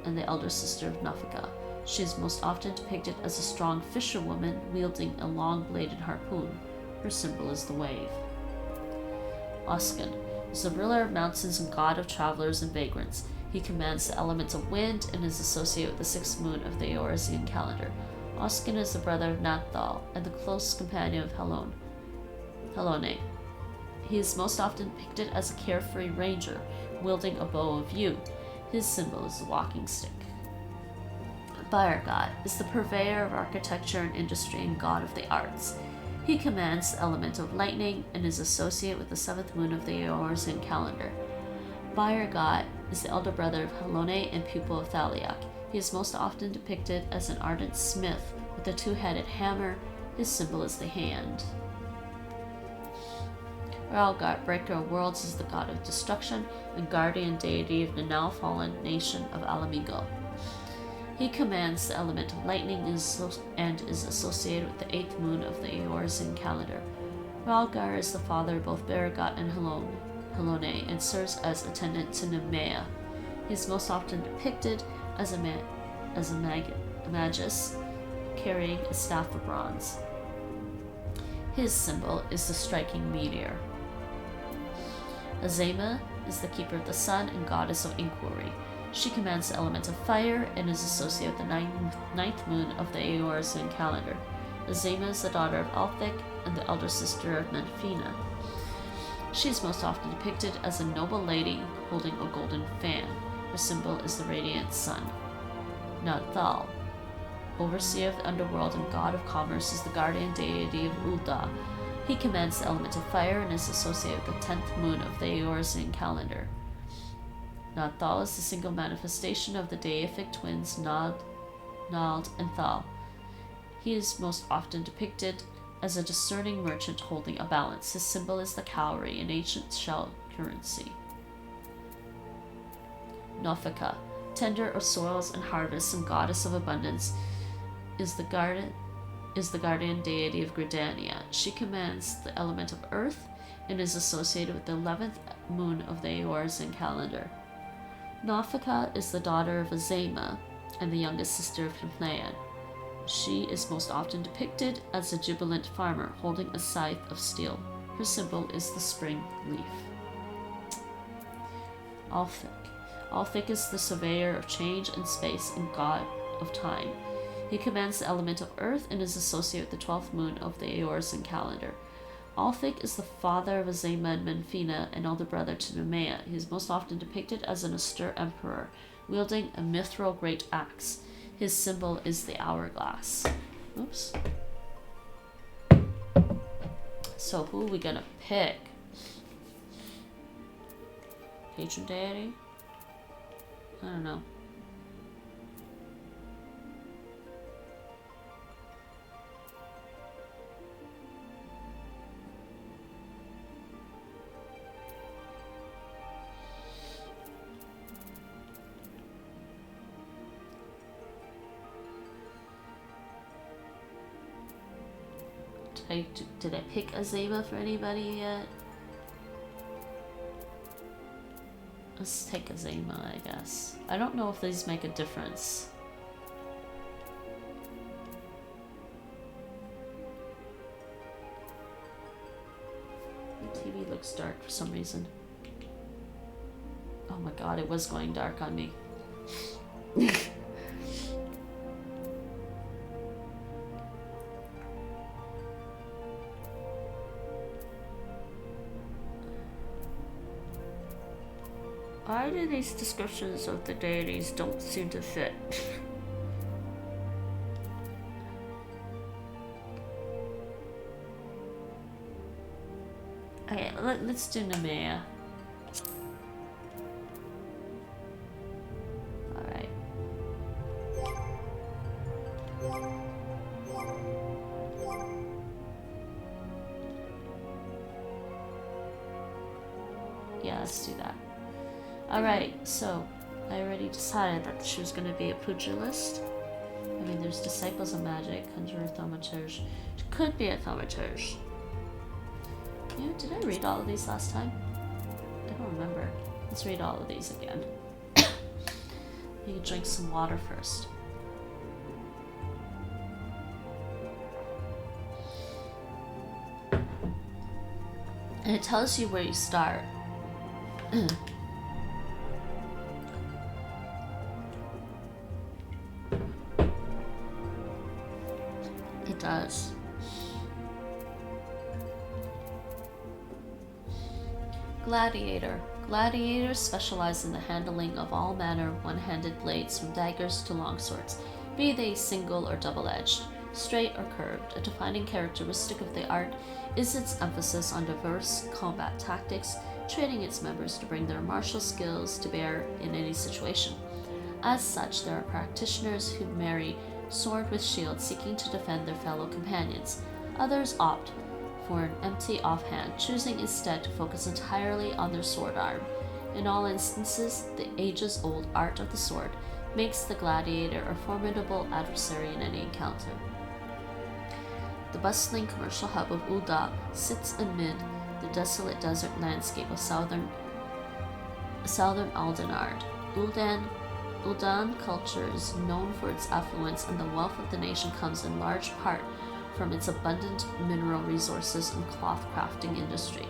and the elder sister of Nafaka. She is most often depicted as a strong fisherwoman wielding a long-bladed harpoon. Her symbol is the wave. Oskund is the ruler of mountains and god of travelers and vagrants. He commands the elements of wind and is associated with the sixth moon of the Eorzean calendar. Oskund is the brother of Nathal and the close companion of Halone. He is most often depicted as a carefree ranger, wielding a bow of yew. His symbol is the walking stick. Baergot is the purveyor of architecture and industry and god of the arts. He commands the element of lightning and is associated with the seventh moon of the Eorzean calendar. Baergot is the elder brother of Halone and pupil of Thaliak. He is most often depicted as an ardent smith with a two-headed hammer. His symbol is the hand. Ralgar, breaker of worlds, is the god of destruction and guardian deity of the now fallen nation of Alamigo. He commands the element of lightning and is associated with the eighth moon of the Eorzean calendar. Ralgar is the father of both Baergot and Halone and serves as attendant to Nemea. He is most often depicted as a magus carrying a staff of bronze. His symbol is the striking meteor. Azema is the keeper of the sun and goddess of inquiry. She commands the element of fire and is associated with the ninth moon of the Eorzean calendar. Azema is the daughter of Ul'dah and the elder sister of Menphina. She is most often depicted as a noble lady holding a golden fan. Her symbol is the radiant sun. Nathal, overseer of the underworld and god of commerce, is the guardian deity of Ul'dah. He commands the element of fire and is associated with the 10th moon of the Eorzean calendar. Nathal is the single manifestation of the deific twins Nald and Thal. He is most often depicted as a discerning merchant holding a balance. His symbol is the cowrie, an ancient shell currency. Nofika, tender of soils and harvests and goddess of abundance, is the guardian deity of Gridania. She commands the element of earth and is associated with the 11th moon of the Eorzean calendar. Nofika is the daughter of Azema and the youngest sister of Pneumatised. She is most often depicted as a jubilant farmer holding a scythe of steel. Her symbol is the spring leaf. Ul'dah is the surveyor of change and space and god of time. He commands the element of earth and is associated with the 12th moon of the Eorzean calendar. Ul'dah is the father of Azema and Menphina and elder brother to Pneumatised. He is most often depicted as an austere emperor, wielding a mithril great axe. His symbol is the hourglass. Oops. So who are we gonna pick? Patron deity? I don't know. Did I pick Azema for anybody yet? Let's take Azema, I guess. I don't know if these make a difference. The TV looks dark for some reason. Oh my god, it was going dark on me. Why do these descriptions of the deities don't seem to fit? Okay, let's do Nemea. Alright. Yeah, let's do that. Alright, so I already decided that she was going to be a Pugilist. I mean, there's Disciples of Magic, Conjurer, Thaumaturge. She could be a Thaumaturge. You know, did I read all of these last time? I don't remember. Let's read all of these again. You can drink some water first. And it tells you where you start. It does. Gladiator. Gladiators specialize in the handling of all manner of one-handed blades, from daggers to longswords, be they single or double-edged, straight or curved. A defining characteristic of the art is its emphasis on diverse combat tactics, training its members to bring their martial skills to bear in any situation. As such, there are practitioners who marry sword with shield, seeking to defend their fellow companions. Others opt for an empty offhand, choosing instead to focus entirely on their sword arm. In all instances, the ages-old art of the sword makes the gladiator a formidable adversary in any encounter. The bustling commercial hub of Ul'dah sits amid the desolate desert landscape of southern Aldenard. Ul'dah culture is known for its affluence, and the wealth of the nation comes in large part from its abundant mineral resources and cloth crafting industry.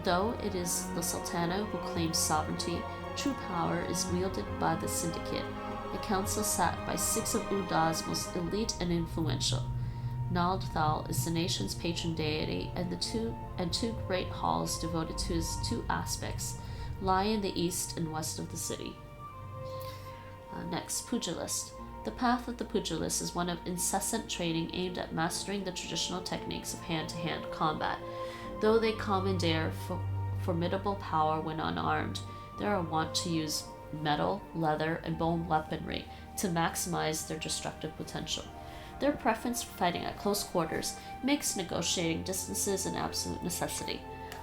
Though it is the Sultana who claims sovereignty, true power is wielded by the Syndicate, a council sat by 6 of Ul'dah's most elite and influential. Ul'dah is the nation's patron deity, and two great halls devoted to his two aspects lie in the east and west of the city. Next, Pugilist. The path of the Pugilist is one of incessant training aimed at mastering the traditional techniques of hand-to-hand combat. Though they commandeer formidable power when unarmed, they are wont to use metal, leather, and bone weaponry to maximize their destructive potential. Their preference for fighting at close quarters makes negotiating distances an absolute necessity.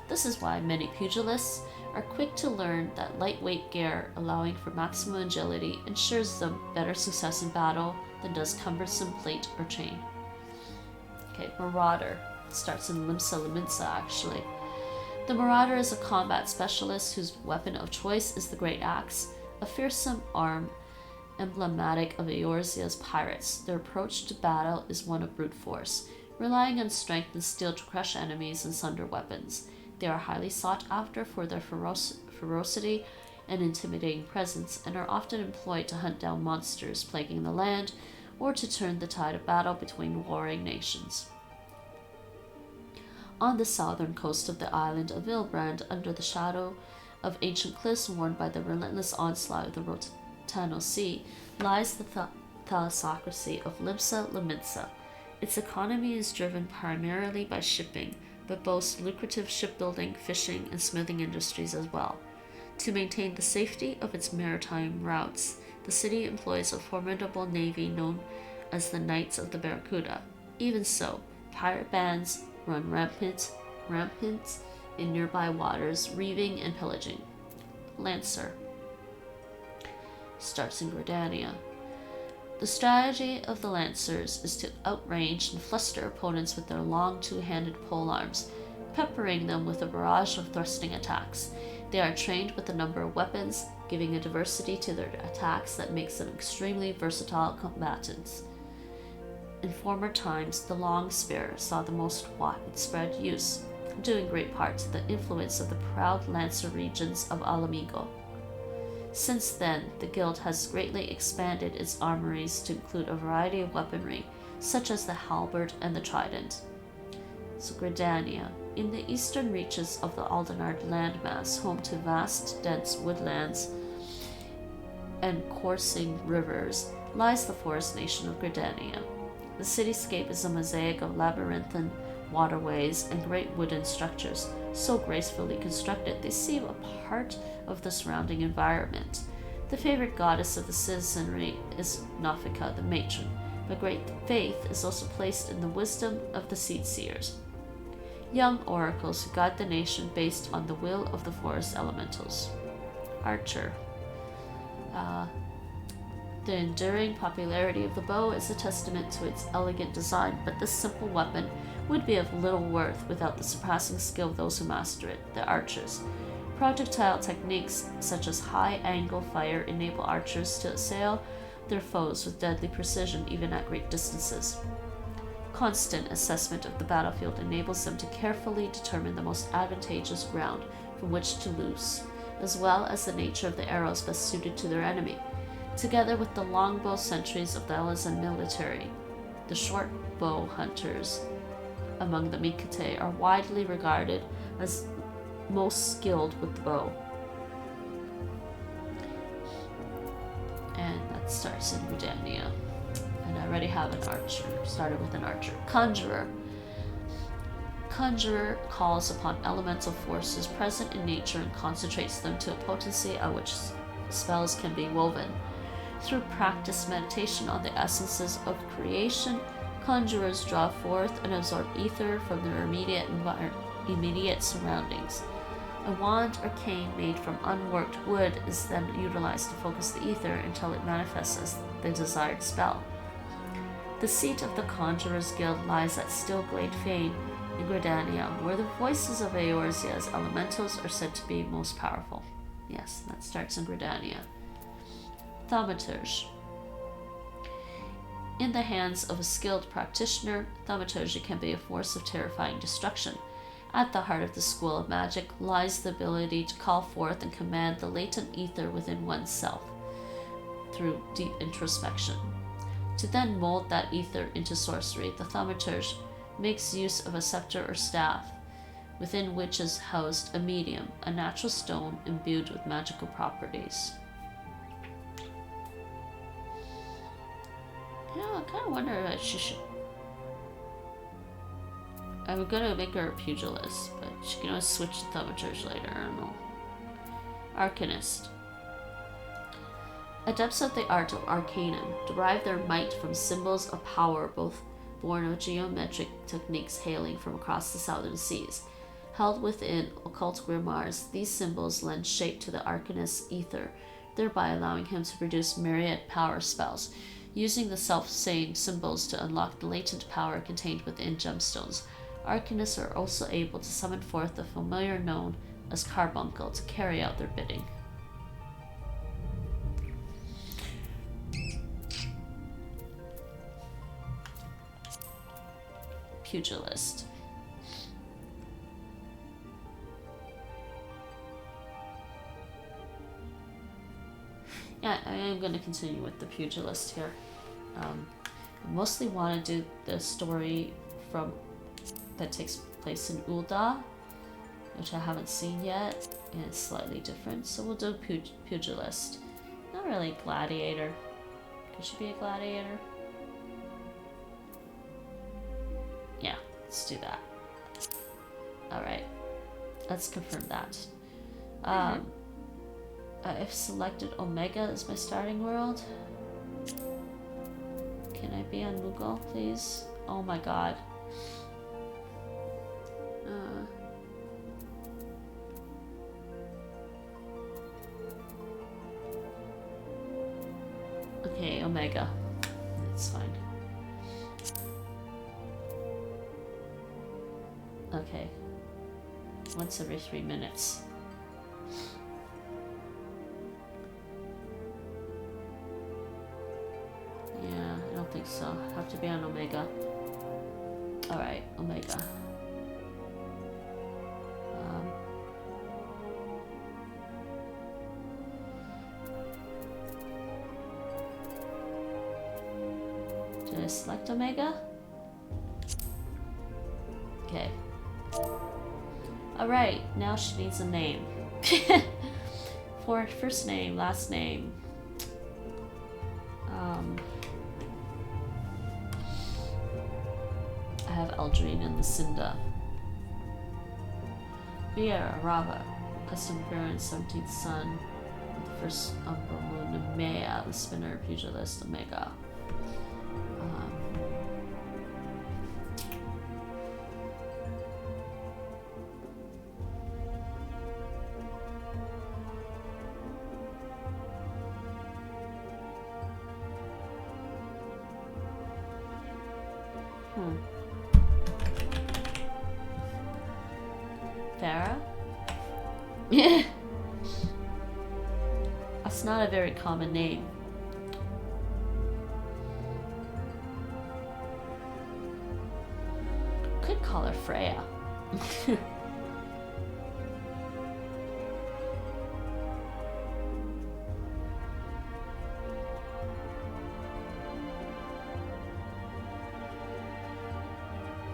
This is why many pugilists are quick to learn that lightweight gear, allowing for maximum agility, ensures them better success in battle than does cumbersome plate or chain. Okay, Marauder. Starts in Limsa actually. The Marauder is a combat specialist whose weapon of choice is the Great Axe, a fearsome arm emblematic of Eorzea's pirates. Their approach to battle is one of brute force, relying on strength and steel to crush enemies and sunder weapons. They are highly sought after for their ferocity and intimidating presence, and are often employed to hunt down monsters plaguing the land, or to turn the tide of battle between warring nations. On the southern coast of the island of Vilbrand, under the shadow of ancient cliffs worn by the relentless onslaught of the Rotano Sea, lies the thalassocracy of Limsa. Its economy is driven primarily by shipping, but boasts lucrative shipbuilding, fishing, and smithing industries as well. To maintain the safety of its maritime routes, the city employs a formidable navy known as the Knights of the Barracuda. Even so, pirate bands run rampant in nearby waters, reaving and pillaging. Lancer starts in Gridania. The strategy of the Lancers is to outrange and fluster opponents with their long two-handed polearms, peppering them with a barrage of thrusting attacks. They are trained with a number of weapons, giving a diversity to their attacks that makes them extremely versatile combatants. In former times, the long spear saw the most widespread use, due in great part to the influence of the proud Lancer regions of Alamigo. Since then, the guild has greatly expanded its armories to include a variety of weaponry, such as the halberd and the trident. So Gridania, in the eastern reaches of the Aldenard landmass, home to vast, dense woodlands and coursing rivers, lies the forest nation of Gridania. The cityscape is a mosaic of labyrinthine waterways and great wooden structures, so gracefully constructed they seem a part of the surrounding environment. The favorite goddess of the citizenry is Nafika, the matron, but great faith is also placed in the wisdom of the seed seers, young oracles who guide the nation based on the will of the forest elementals. Archer. The enduring popularity of the bow is a testament to its elegant design, but this simple weapon would be of little worth without the surpassing skill of those who master it, the archers. Projectile techniques such as high-angle fire enable archers to assail their foes with deadly precision even at great distances. Constant assessment of the battlefield enables them to carefully determine the most advantageous ground from which to loose, as well as the nature of the arrows best suited to their enemy. Together with the longbow sentries of the Elizan military, the short bow hunters among the Mikate are widely regarded as most skilled with the bow. And that starts in Gridania. And I already have an archer. Started with an archer. Conjurer. Conjurer calls upon elemental forces present in nature and concentrates them to a potency at which spells can be woven. Through practiced meditation on the essences of creation, conjurers draw forth and absorb ether from their immediate surroundings. A wand or cane made from unworked wood is then utilized to focus the ether until it manifests as the desired spell. The seat of the Conjurers Guild lies at Stillglade Fane in Gridania, where the voices of Eorzea's elementals are said to be most powerful. Yes, that starts in Gridania. Thaumaturge. In the hands of a skilled practitioner, thaumaturgy can be a force of terrifying destruction. At the heart of the school of magic lies the ability to call forth and command the latent ether within oneself through deep introspection. To then mold that ether into sorcery, the thaumaturge makes use of a scepter or staff, within which is housed a medium, a natural stone imbued with magical properties. You know, I kind of wonder if she should... I'm gonna make her a pugilist, but she can always switch to thaumaturge later, I don't know. Arcanist. Adepts of the art of arcanum derive their might from symbols of power, both born of geometric techniques hailing from across the southern seas. Held within occult grimoires, these symbols lend shape to the arcanist's ether, thereby allowing him to produce myriad power spells, using the self-same symbols to unlock the latent power contained within gemstones. Arcanists are also able to summon forth the familiar known as carbuncle to carry out their bidding. Pugilist. Yeah, I am going to continue with the pugilist here. I mostly want to do the story that takes place in Ul'dah, which I haven't seen yet, and it's slightly different. So we'll do pugilist. Not really gladiator. Could she be a gladiator? Yeah, let's do that. Alright, let's confirm that. I've selected Omega as my starting world. Can I be on Moogle, please? Oh my god. Okay, Omega. That's fine. Okay. Once every 3 minutes. Yeah, I don't think so. Have to be on Omega. Alright, Omega. Did I select Omega? Okay. Alright, now she needs a name. For first name, last name. I have Eldrine and Lucinda. Viera, Rava, custom parent, 17th son, the first Umbral Moon, Maya, the spinner, pugilist, Omega. Viera? Yeah. That's not a very common name. Could call her Freya.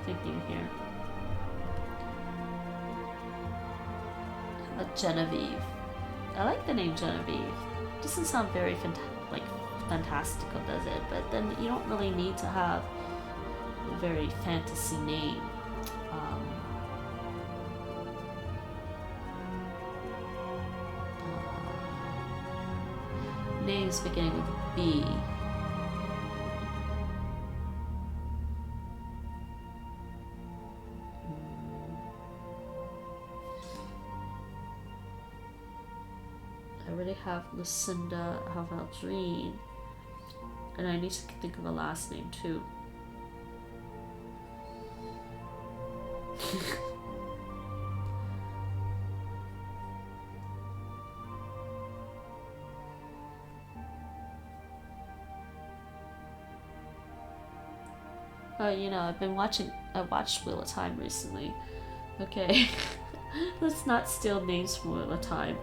Thinking here. Genevieve. I like the name Genevieve. Doesn't sound very fantastical, does it? But then you don't really need to have a very fantasy name. Names beginning with B. I already have Lucinda, I have Eldrine, and I need to think of a last name too. You know, I watched Wheel of Time recently. Okay. Let's not steal names from Wheel of Time.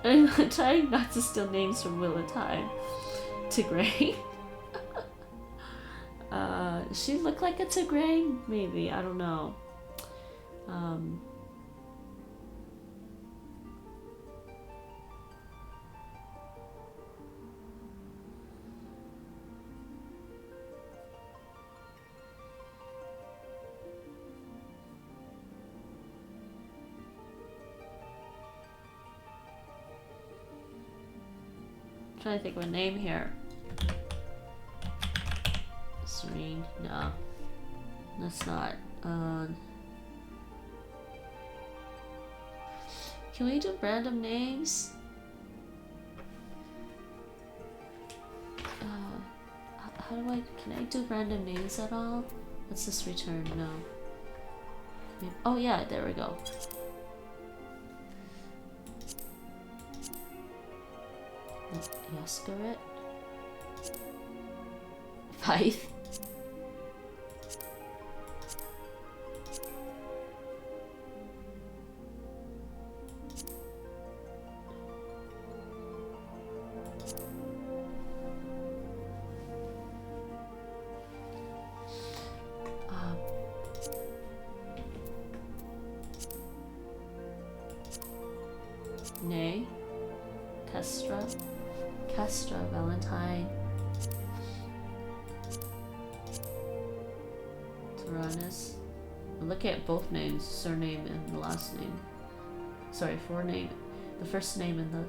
I'm trying not to steal names from Wheel of Time. Tigray. She looked like a Tigray? Maybe, I don't know. I'm trying to think of a name here. Serene, no. That's not. Can we do random names? How do can I do random names at all? Let's just return, no. Maybe, oh yeah, there we go. Yaskaret? 5? Nay, Kestra, Valentine, Tyrannus. I'm looking at both names, surname and the last name. Sorry, forename. The first name and the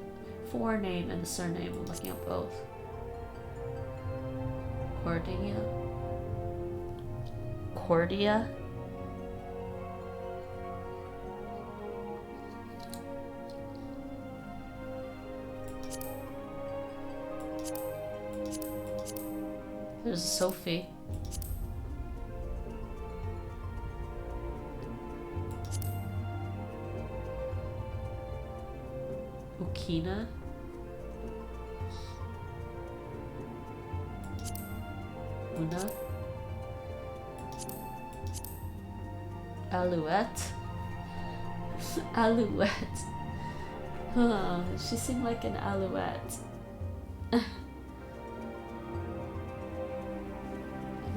forename and the surname. I'm looking at both. Cordia. There's Sophie. Ukina. Una. Alouette. Alouette. Huh, she seemed like an alouette. I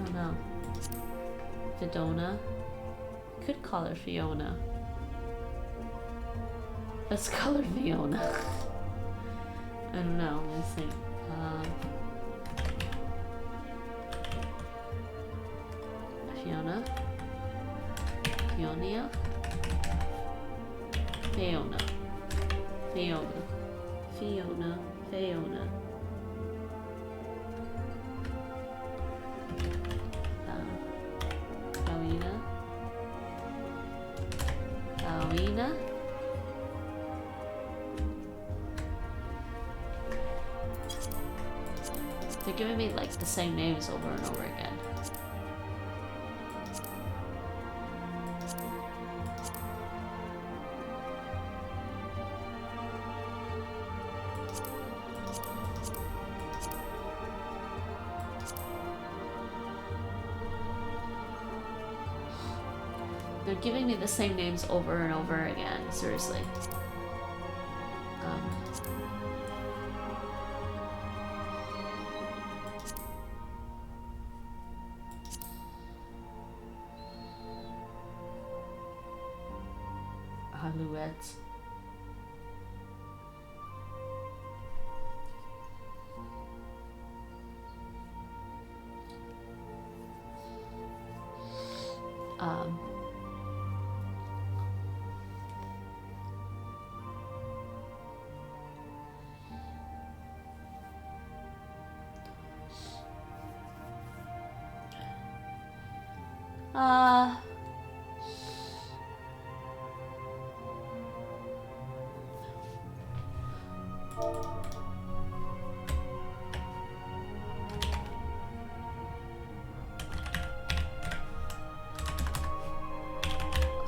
don't know. Fidona. Could call her Fiona. Let's call her Fiona. I don't know, let me think. Fiona. Fionia. Fiona. Fiona. Fiona. Fiona. Alina. Alina. They're giving me like the same names over and over again. They're giving me the same names over and over again, seriously. Alouette.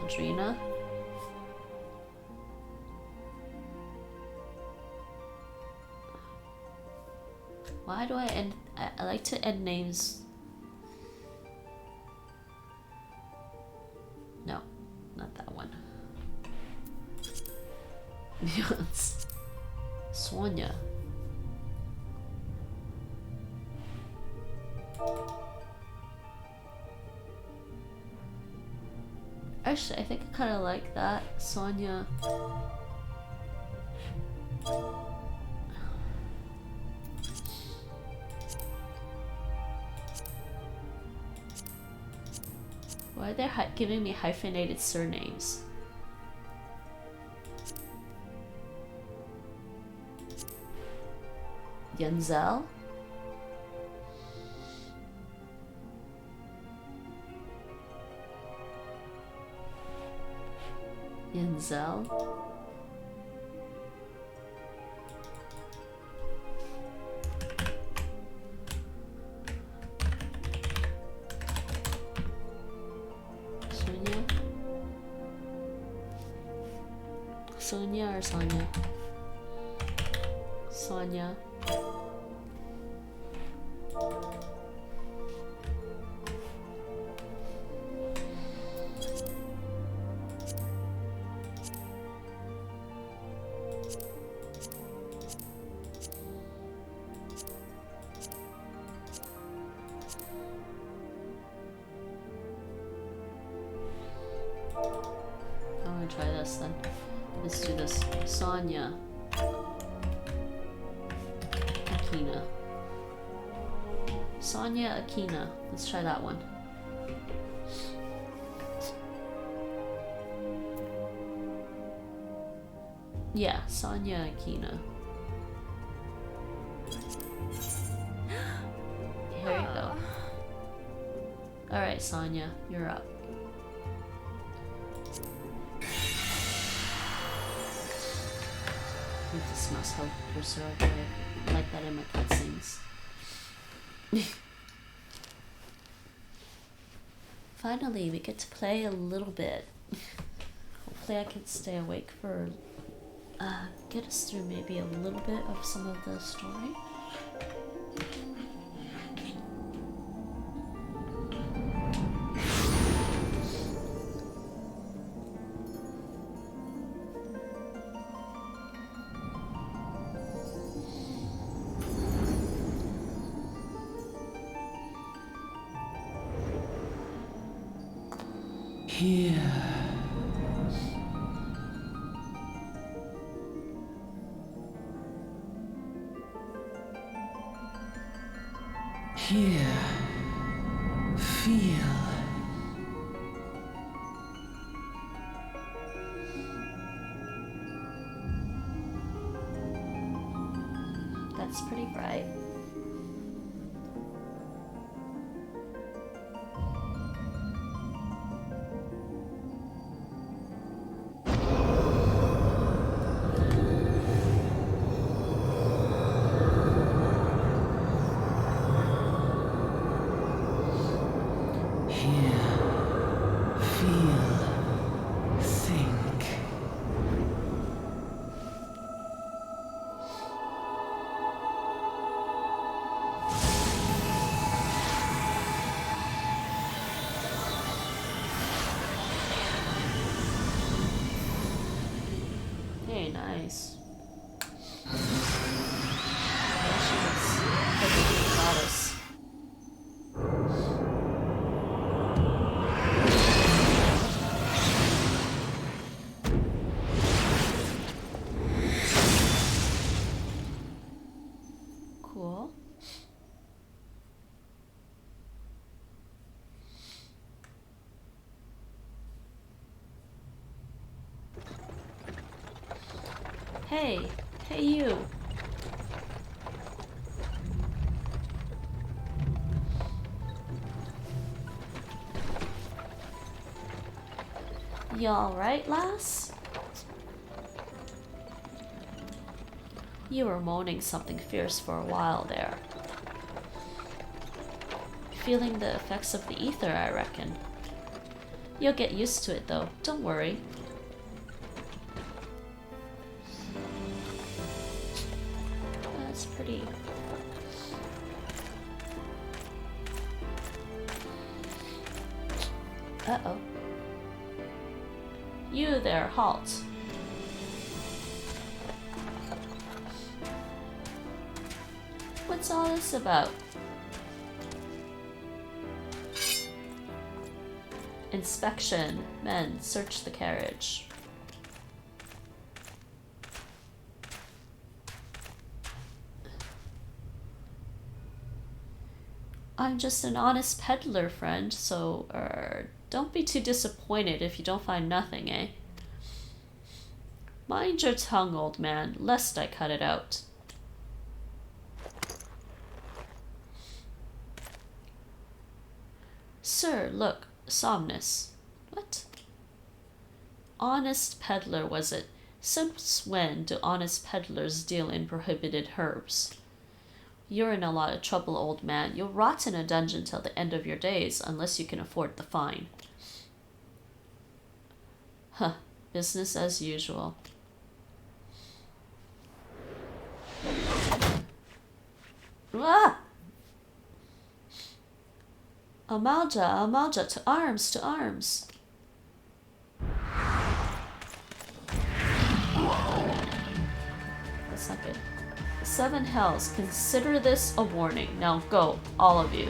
Audrina. Why do I end? I like to end names. No, not that one. Yes. Sonia. Actually, I think I kind of like that. Sonia. Why are they giving me hyphenated surnames? Yenzel? Yenzel? Sonia? Sonia or Sonia? Sonia. I'm gonna try this then. Let's do this. Sonia. Akina. Sonia Akina. Let's try that one. Yeah, Sonia Akina. Here you go. Alright, Sonia, you're up. I need to smell how your syrup. I like that in my cutscenes. Finally, we get to play a little bit. Hopefully I can stay awake for, get us through maybe a little bit of some of the story. Here. Here. Feel. That's pretty bright. Very nice. There she is. Like a goddess. Cool. Hey, hey you. You alright, lass? You were moaning something fierce for a while there. Feeling the effects of the ether, I reckon. You'll get used to it though, don't worry. That's pretty. Uh-oh. You there, halt. What's all this about? Inspection. Men, search the carriage. I'm just an honest peddler, friend, so, don't be too disappointed if you don't find nothing, eh? Mind your tongue, old man, lest I cut it out. Sir, look, Somnus. What? Honest peddler, was it? Since when do honest peddlers deal in prohibited herbs? You're in a lot of trouble, old man. You'll rot in a dungeon till the end of your days, unless you can afford the fine. Huh, business as usual. Ah! Ul'dah, to arms, to arms. That's not good. The seven hells, consider this a warning. Now go, all of you.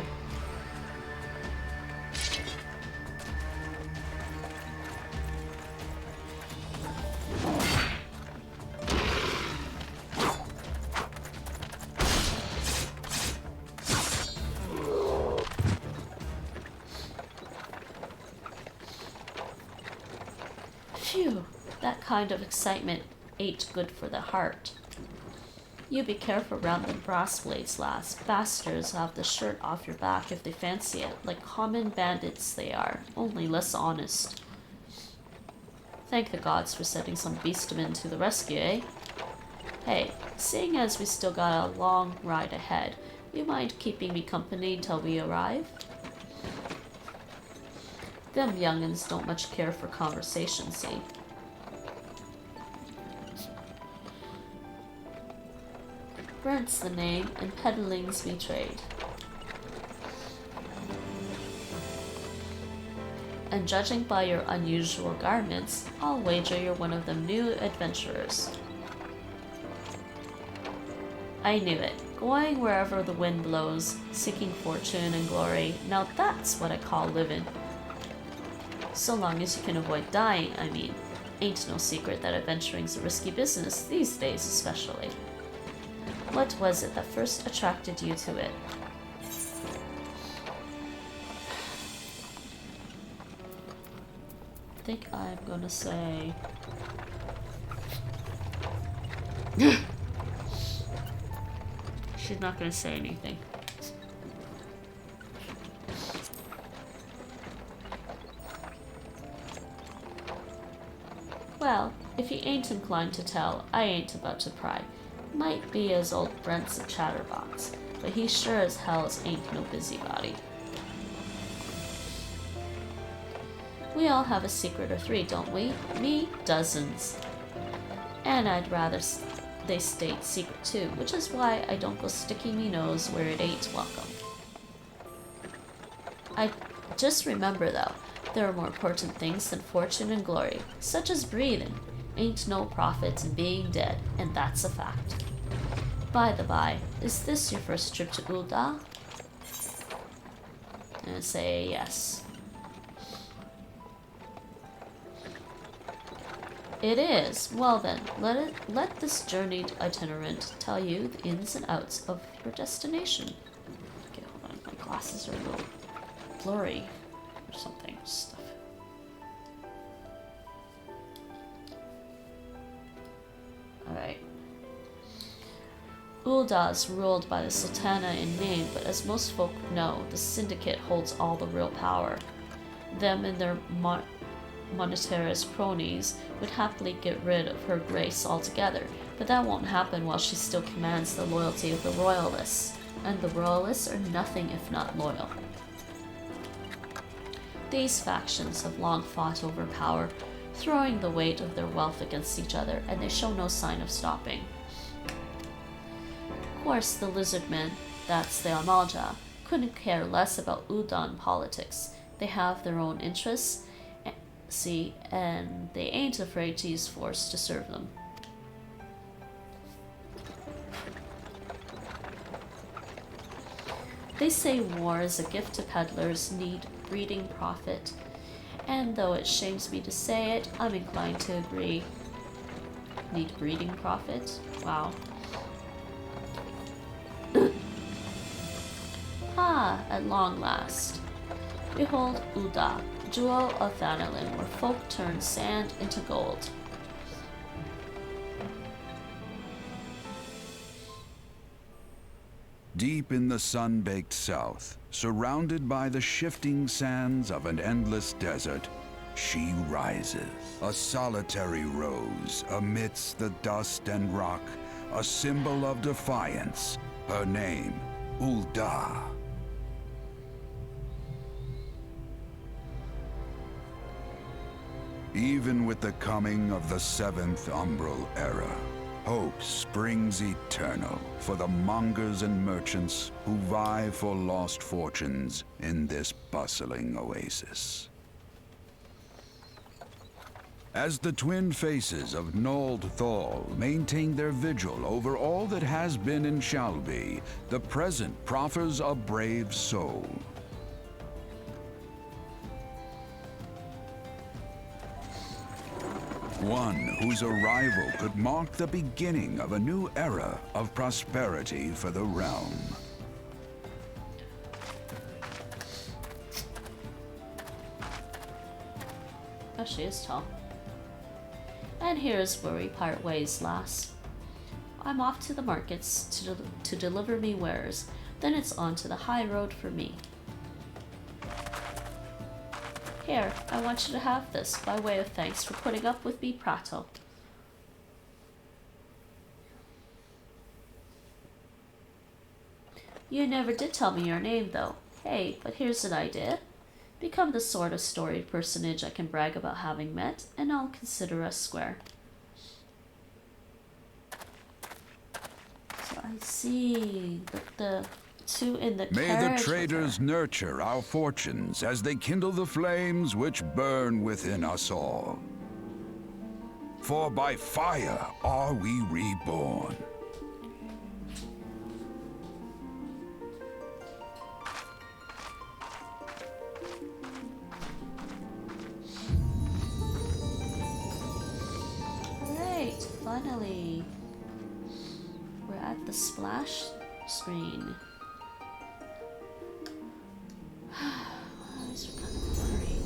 Phew, that kind of excitement ain't good for the heart. You be careful round the brass blades, lass. Bastards have the shirt off your back if they fancy it. Like common bandits they are, only less honest. Thank the gods for sending some beastmen to the rescue, eh? Hey, seeing as we still got a long ride ahead, you mind keeping me company till we arrive? Them young'uns don't much care for conversation, see? Brent's the name, and peddling's me trade. And judging by your unusual garments, I'll wager you're one of them new adventurers. I knew it. Going wherever the wind blows, seeking fortune and glory, now that's what I call living. So long as you can avoid dying, I mean. Ain't no secret that adventuring's a risky business, these days especially. What was it that first attracted you to it? I think I'm gonna say... She's not gonna say anything. Well, if you ain't inclined to tell, I ain't about to pry. Might be as old Brent's a chatterbox, but he sure as hells ain't no busybody. We all have a secret or three, don't we? Me, dozens. And I'd rather they stayed secret too, which is why I don't go sticking me nose where it ain't welcome. I just remember though, there are more important things than fortune and glory, such as breathing. Ain't no profit in being dead, and that's a fact. By the by, is this your first trip to Ul'dah? And say yes. It is. Well then, let this journeyed itinerant tell you the ins and outs of your destination. Okay, hold on, my glasses are a little blurry or something. Stuff. Alright. Ul'dah's ruled by the Sultana in name, but as most folk know, the Syndicate holds all the real power. Them and their monetarist cronies would happily get rid of her grace altogether, but that won't happen while she still commands the loyalty of the Royalists, and the Royalists are nothing if not loyal. These factions have long fought over power, throwing the weight of their wealth against each other, and they show no sign of stopping. Of course, the Lizardmen, that's the Ul'dah, couldn't care less about Ul'dah politics. They have their own interests, see, and they ain't afraid to use force to serve them. They say war is a gift to peddlers, need breeding profit. And though it shames me to say it, I'm inclined to agree. Need breeding profit? Wow. Ah, at long last. Behold Ul'dah, jewel of Thanalan, where folk turn sand into gold. Deep in the sun-baked south, surrounded by the shifting sands of an endless desert, she rises. A solitary rose amidst the dust and rock, a symbol of defiance. Her name, Ul'dah. Even with the coming of the seventh umbral era, hope springs eternal for the mongers and merchants who vie for lost fortunes in this bustling oasis. As the twin faces of Nold Thal maintain their vigil over all that has been and shall be, the present proffers a brave soul. One whose arrival could mark the beginning of a new era of prosperity for the realm. Oh, she is tall. And here's where we part ways, lass. I'm off to the markets to deliver me wares. Then it's on to the high road for me. Here, I want you to have this by way of thanks for putting up with me prattle. You never did tell me your name, though. Hey, but here's an idea. Become the sort of storied personage I can brag about having met, and I'll consider us square. So I see the two in the May carriage the traders nurture our fortunes as they kindle the flames which burn within us all. For by fire are we reborn. Alright, finally. We're at the splash screen. These are kind of blurry.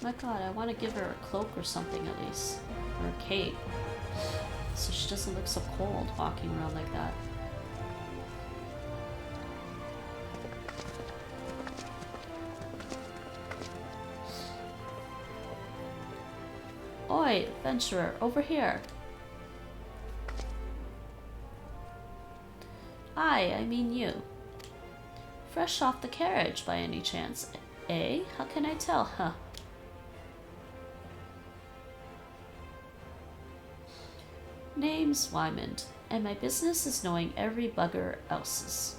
My god, I want to give her a cloak or something at least. Or a cape. So she doesn't look so cold walking around like that. Oi, adventurer, over here. I mean you. Fresh off the carriage by any chance, eh? How can I tell, huh? Name's Wymond, and my business is knowing every bugger else's.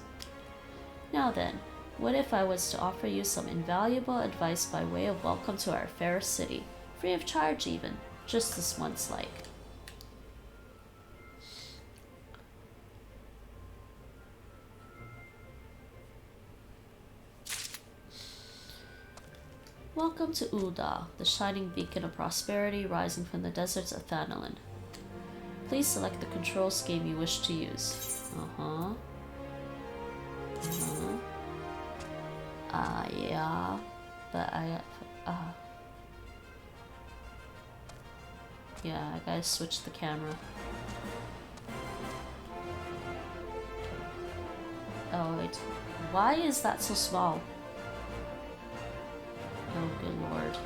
Now then, what if I was to offer you some invaluable advice by way of welcome to our fair city? Free of charge even, just this once like. Welcome to Ul'dah, the shining beacon of prosperity rising from the deserts of Thanalan. Please select the control scheme you wish to use. Yeah, but yeah, I gotta switch the camera. Oh, wait. Why is that so small? Oh, good lord.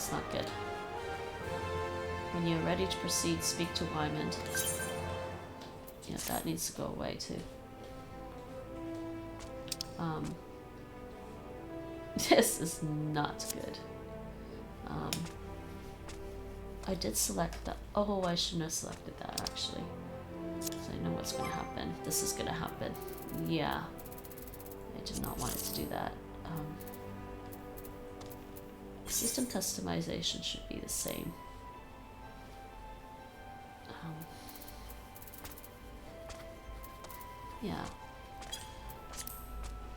that's not good. When you're ready to proceed, speak to Wyman. Yeah, that needs to go away too. This is not good. I did select that. Oh, I shouldn't have selected that actually. So I know what's gonna happen. This is gonna happen. Yeah. I did not want it to do that. System customization should be the same. Yeah.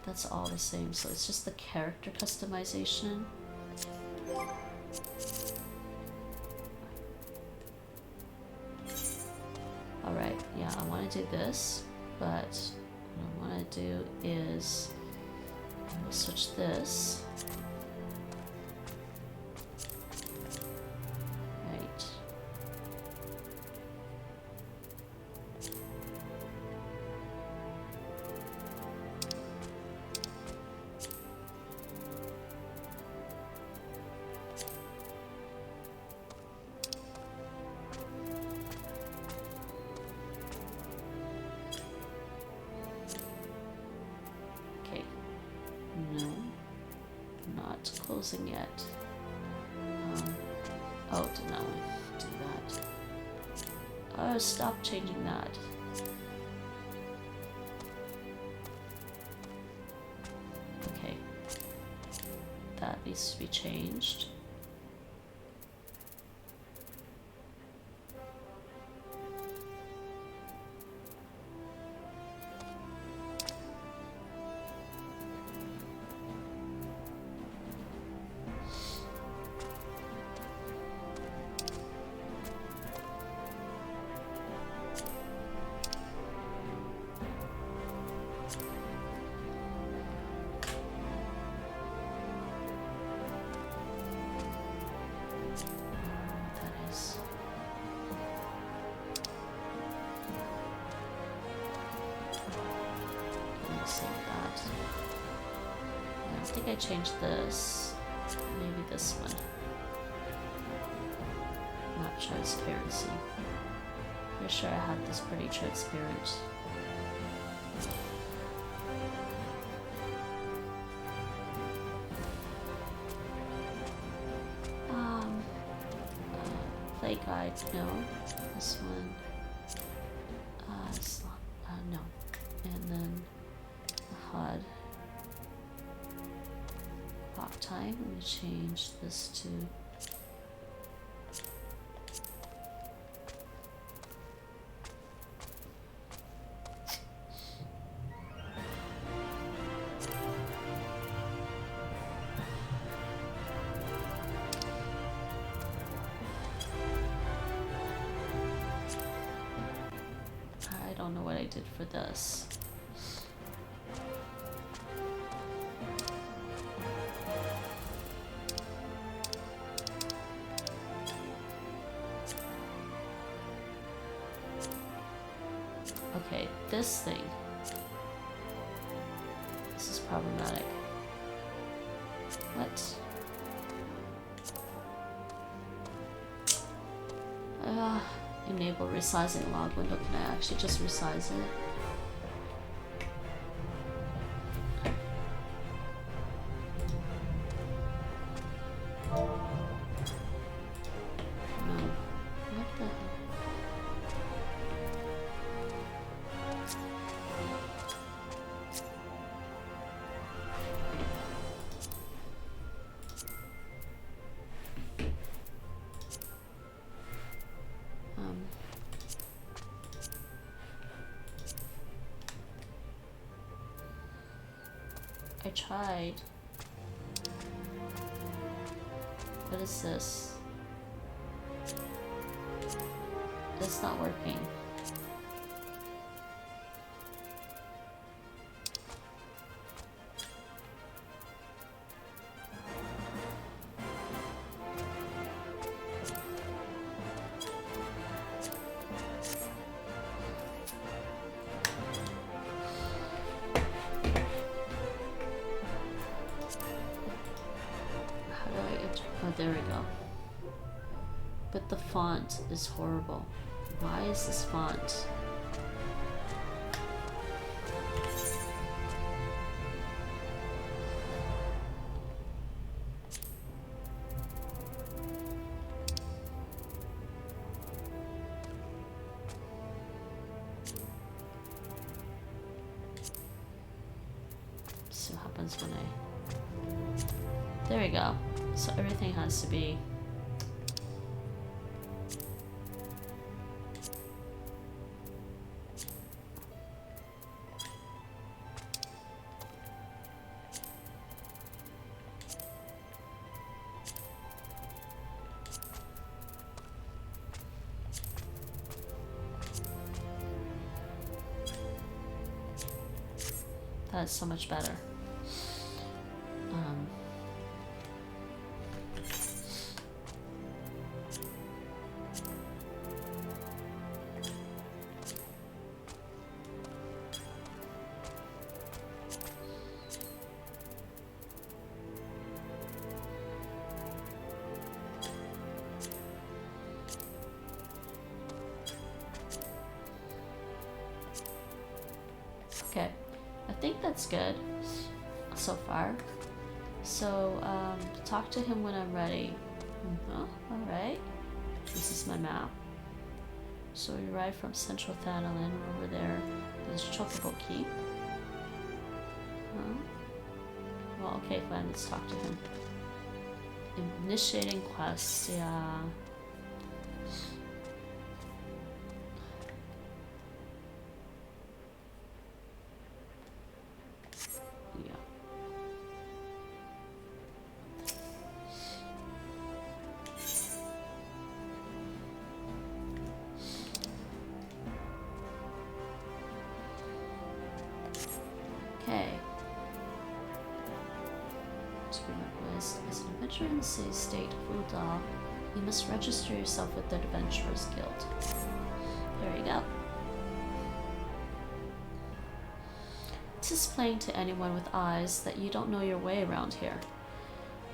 That's all the same, so it's just the character customization. Alright, yeah, I want to do this, but what I want to do is we'll switch this. Right. Closing yet. Oh, no, do that. Oh, stop changing that. Okay. That needs to be changed. I think I changed this. Maybe this one. Not transparency. Pretty sure I had this pretty transparent. Play guide, no. This one. No. And then the HUD. Clock time. Let me change this to I don't know what I did for this. Okay, this thing. This is problematic. What? Enable resizing log window. Can I actually just resize it? I tried. What is this? It's not working. there we go. But the font is horrible. Why is this font? So what happens when I... There we go. So everything has to be... That's so much better. Okay, I think that's good so far. So, talk to him when I'm ready. Alright. This is my map. So we arrived from Central Thanalan. We're over there. There's Chocobo Keep. Well, okay, fine. Let's talk to him. Initiating quests, yeah. As an adventurer in the city-state of Ul'dah, you must register yourself with the Adventurers Guild. There you go. It is plain to anyone with eyes that you don't know your way around here.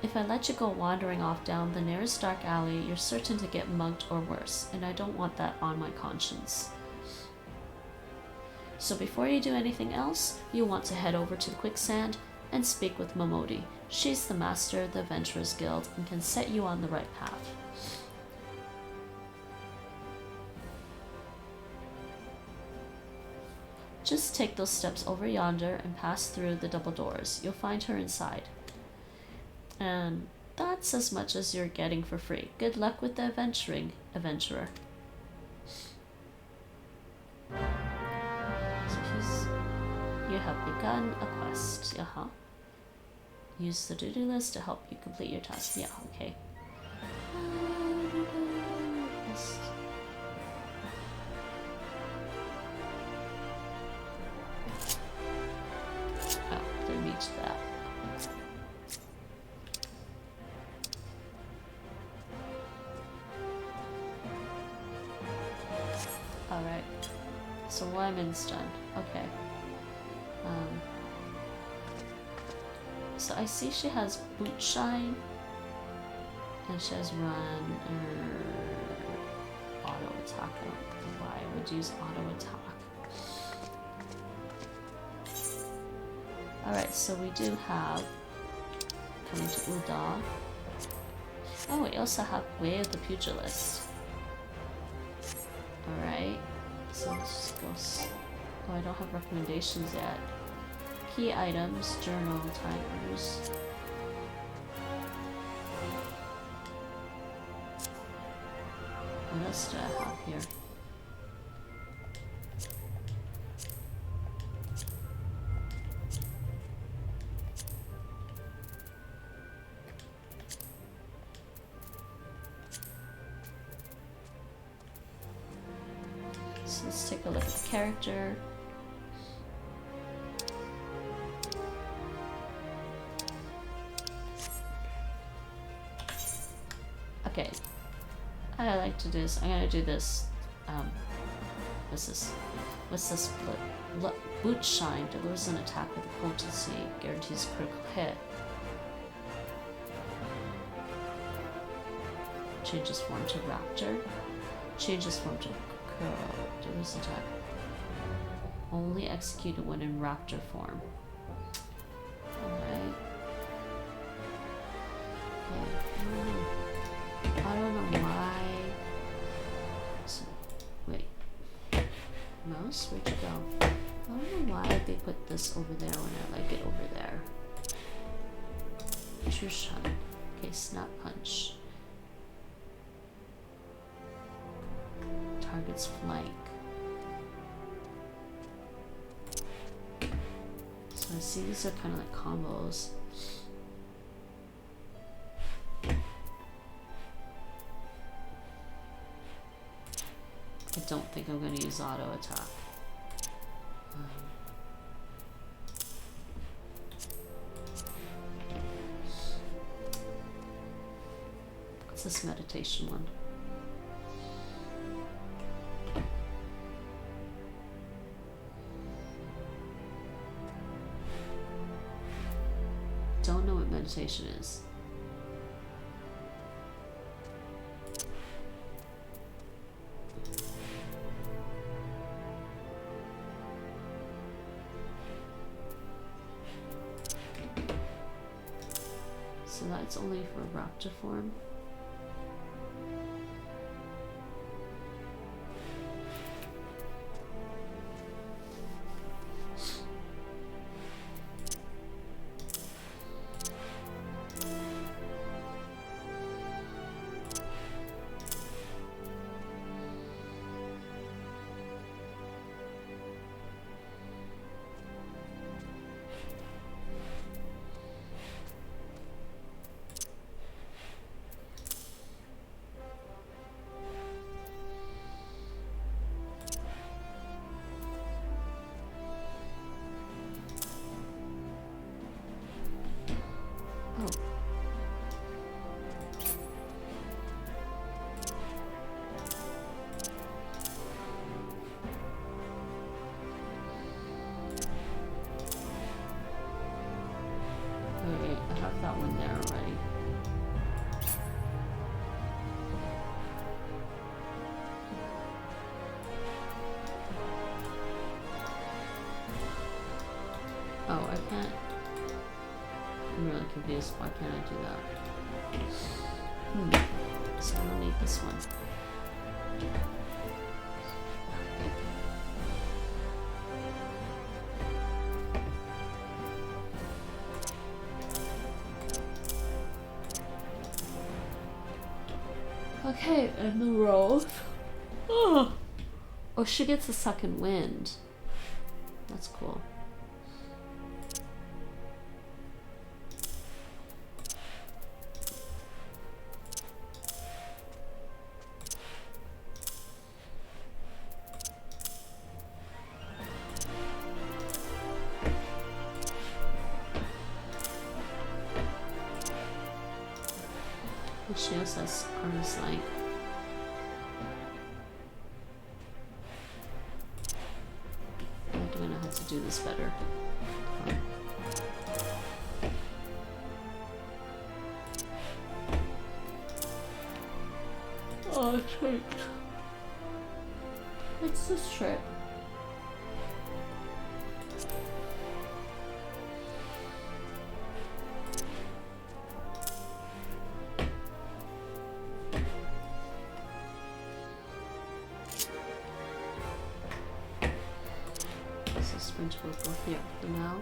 If I let you go wandering off down the nearest dark alley, you're certain to get mugged or worse, and I don't want that on my conscience. So before you do anything else, you want to head over to the quicksand and speak with Momodi. She's the master of the Adventurers Guild and can set you on the right path. Just take those steps over yonder and pass through the double doors. You'll find her inside. And that's as much as you're getting for free. Good luck with the adventuring, adventurer. You have begun a quest. Use the to-do list to help you complete your task. Yeah, okay. Oh, didn't reach that. Alright. So Wyman's done. Okay. So I see she has boot shine, and she has run or auto attack. I don't know why I would use auto attack. Alright, so we do have coming to Ul'dah. Oh, we also have Way of the Pugilist. Alright, so let's just go. Oh, I don't have recommendations yet. Key items, journal, timers. What else do I have here? So let's take a look at the character. Okay, I like to do this. I'm gonna do this. What's this? Boot shine delivers an attack with potency, guarantees critical hit. Changes form to raptor. Changes form to crow. Do this attack. Only executed when in raptor form. Alright. Okay. I don't know why. So, wait. Mouse? Where'd you go? I don't know why they put this over there when I like it over there. True shot. Okay, snap punch. Target's flank. So I see these are kind of like combos. I don't think I'm going to use auto attack. What's this meditation one? Don't know what meditation is. So that's only for raptor form. That one there already. Oh, I can't. I'm really confused. Why can't I do that? So I don't need this one. Okay, and the rolls. Oh, she gets a second wind. That's cool. She also has arm's length. I'm gonna have to do this better. Oh, trick. What's this trick? We'll go here for now.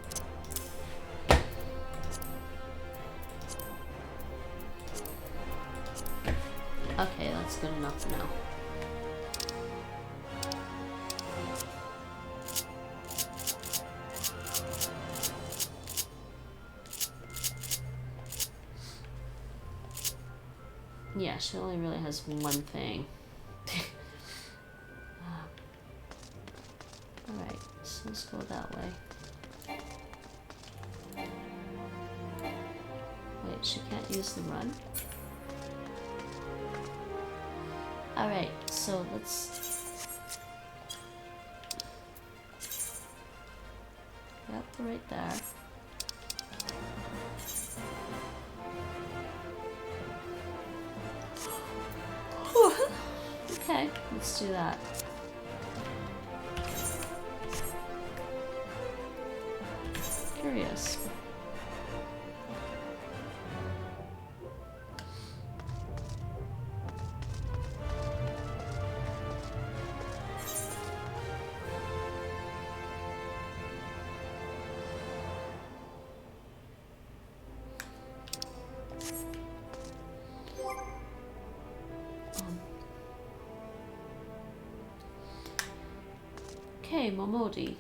Okay, that's good enough for now. Yeah, she only really has one thing. Alright, so let's go that way. Wait, she can't use the run? Alright, so let's... Yep, right there. Okay, let's do that. Curious. Okay, Momodi.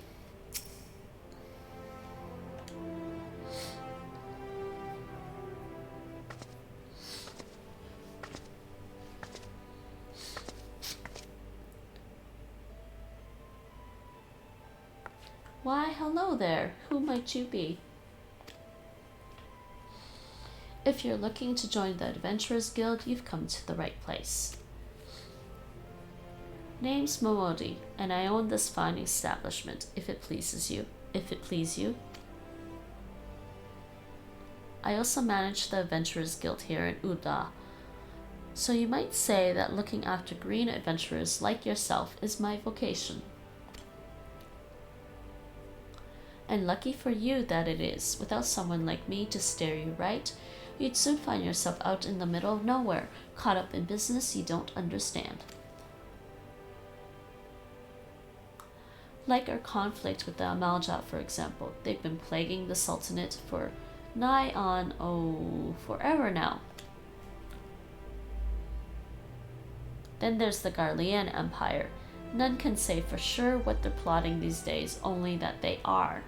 Why, hello there. Who might you be? If you're looking to join the Adventurers Guild, you've come to the right place. Name's Momodi, and I own this fine establishment, if it please you. I also manage the Adventurers Guild here in Ul'dah, so you might say that looking after green adventurers like yourself is my vocation. And lucky for you that it is. Without someone like me to steer you right, you'd soon find yourself out in the middle of nowhere, caught up in business you don't understand. Like our conflict with the Ul'dah, for example. They've been plaguing the Sultanate for nigh on, forever now. Then there's the Garlean Empire. None can say for sure what they're plotting these days, only that they are.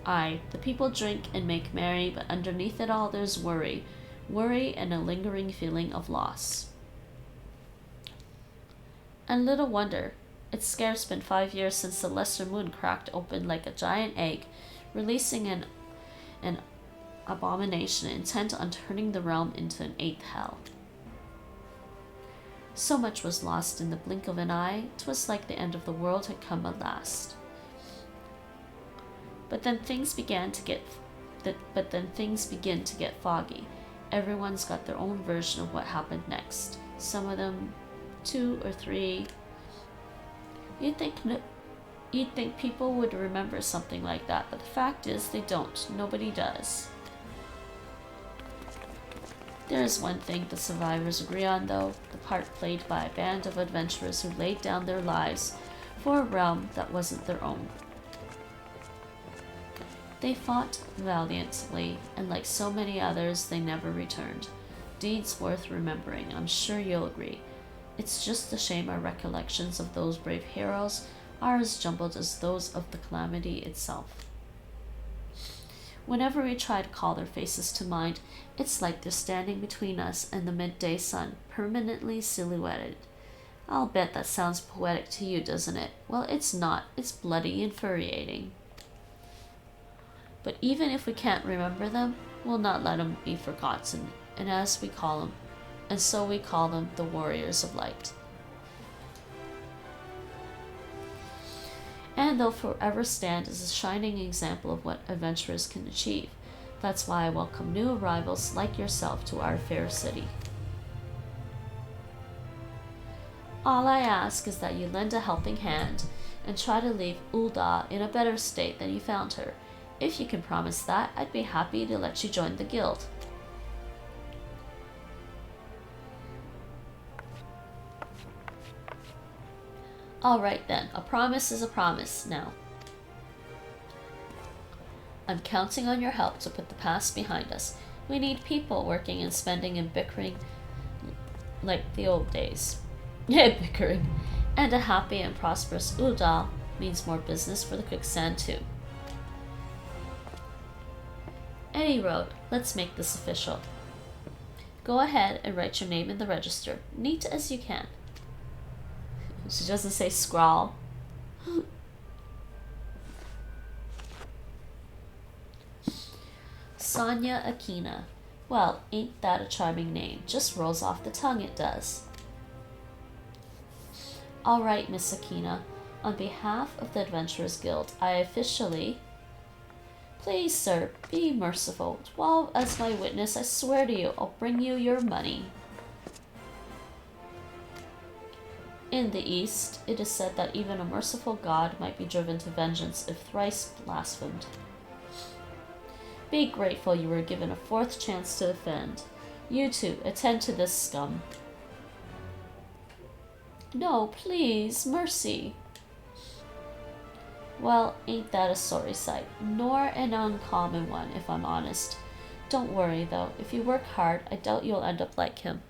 Aye, the people drink and make merry, but underneath it all there's worry. Worry and a lingering feeling of loss. And little wonder, it's scarce been 5 years since the lesser moon cracked open like a giant egg, releasing an abomination intent on turning the realm into an 8th hell. So much was lost in the blink of an eye, 'twas like the end of the world had come at last. But then things begin to get foggy. Everyone's got their own version of what happened next. Some of them 2 or 3. You'd think people would remember something like that, but the fact is they don't. Nobody does. There is one thing the survivors agree on, though, the part played by a band of adventurers who laid down their lives for a realm that wasn't their own. They fought valiantly, and like so many others, they never returned. Deeds worth remembering, I'm sure you'll agree. It's just a shame our recollections of those brave heroes are as jumbled as those of the calamity itself. Whenever we try to call their faces to mind, it's like they're standing between us and the midday sun, permanently silhouetted. I'll bet that sounds poetic to you, doesn't it? Well, it's not. It's bloody infuriating. But even if we can't remember them, we'll not let them be forgotten, and so we call them the Warriors of Light. And they'll forever stand as a shining example of what adventurers can achieve. That's why I welcome new arrivals like yourself to our fair city. All I ask is that you lend a helping hand and try to leave Ul'dah in a better state than you found her. If you can promise that, I'd be happy to let you join the guild. Alright then, a promise is a promise now. I'm counting on your help to put the past behind us. We need people working and spending and bickering like the old days. Bickering. And a happy and prosperous Ul'dah means more business for the quicksand too. Any road, let's make this official. Go ahead and write your name in the register, neat as you can. She doesn't say scrawl. Sonia Akina. Well, ain't that a charming name? Just rolls off the tongue, it does. All right, Miss Akina. On behalf of the Adventurers Guild, I officially... Please, sir, be merciful. While as my witness, I swear to you, I'll bring you your money. In the East, it is said that even a merciful god might be driven to vengeance if thrice blasphemed. Be grateful you were given a fourth chance to defend. You two, attend to this scum. No, please, mercy. Well, ain't that a sorry sight, nor an uncommon one, if I'm honest. Don't worry, though. If you work hard, I doubt you'll end up like him.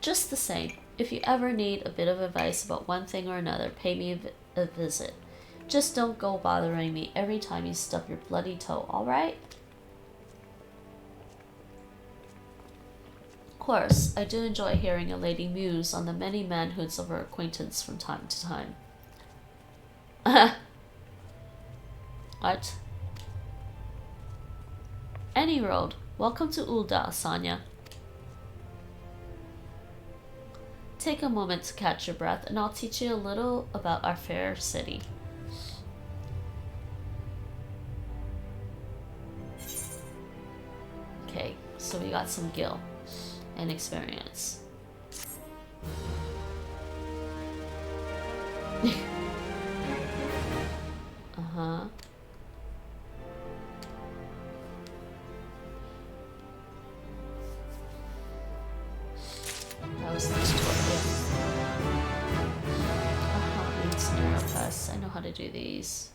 Just the same, if you ever need a bit of advice about one thing or another, pay me a visit. Just don't go bothering me every time you stub your bloody toe, alright? Of course, I do enjoy hearing a lady muse on the many manhoods of her acquaintance from time to time. What? Any road. Welcome to Ul'dah, Sanya. Take a moment to catch your breath, and I'll teach you a little about our fair city. Okay, so we got some gil and experience. Uh-huh. That was the tutorial. Uh-huh, and snare press. I know how to do these.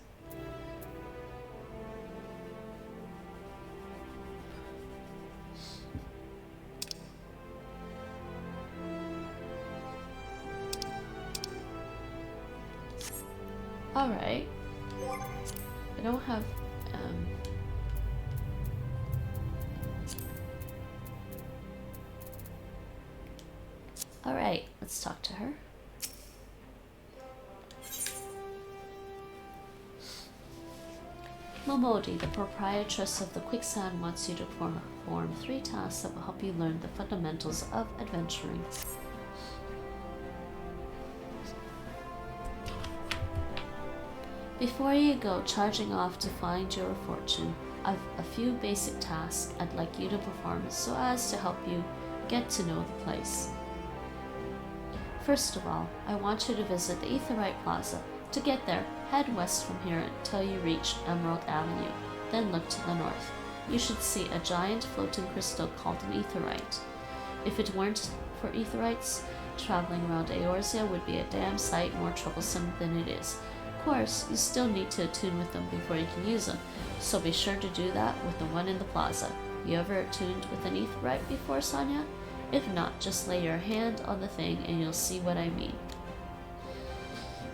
Alright. I don't have, Alright, let's talk to her. Momodi, the proprietress of the Quicksand, wants you to perform 3 tasks that will help you learn the fundamentals of adventuring. Before you go charging off to find your fortune, I've a few basic tasks I'd like you to perform so as to help you get to know the place. First of all, I want you to visit the Aetheryte Plaza. To get there, head west from here until you reach Emerald Avenue, then look to the north. You should see a giant floating crystal called an Aetheryte. If it weren't for Aetherites, traveling around Eorzea would be a damn sight more troublesome than it is. Of course, you still need to attune with them before you can use them, so be sure to do that with the one in the plaza. You ever attuned with an Aetherite before, Sanya? If not, just lay your hand on the thing and you'll see what I mean.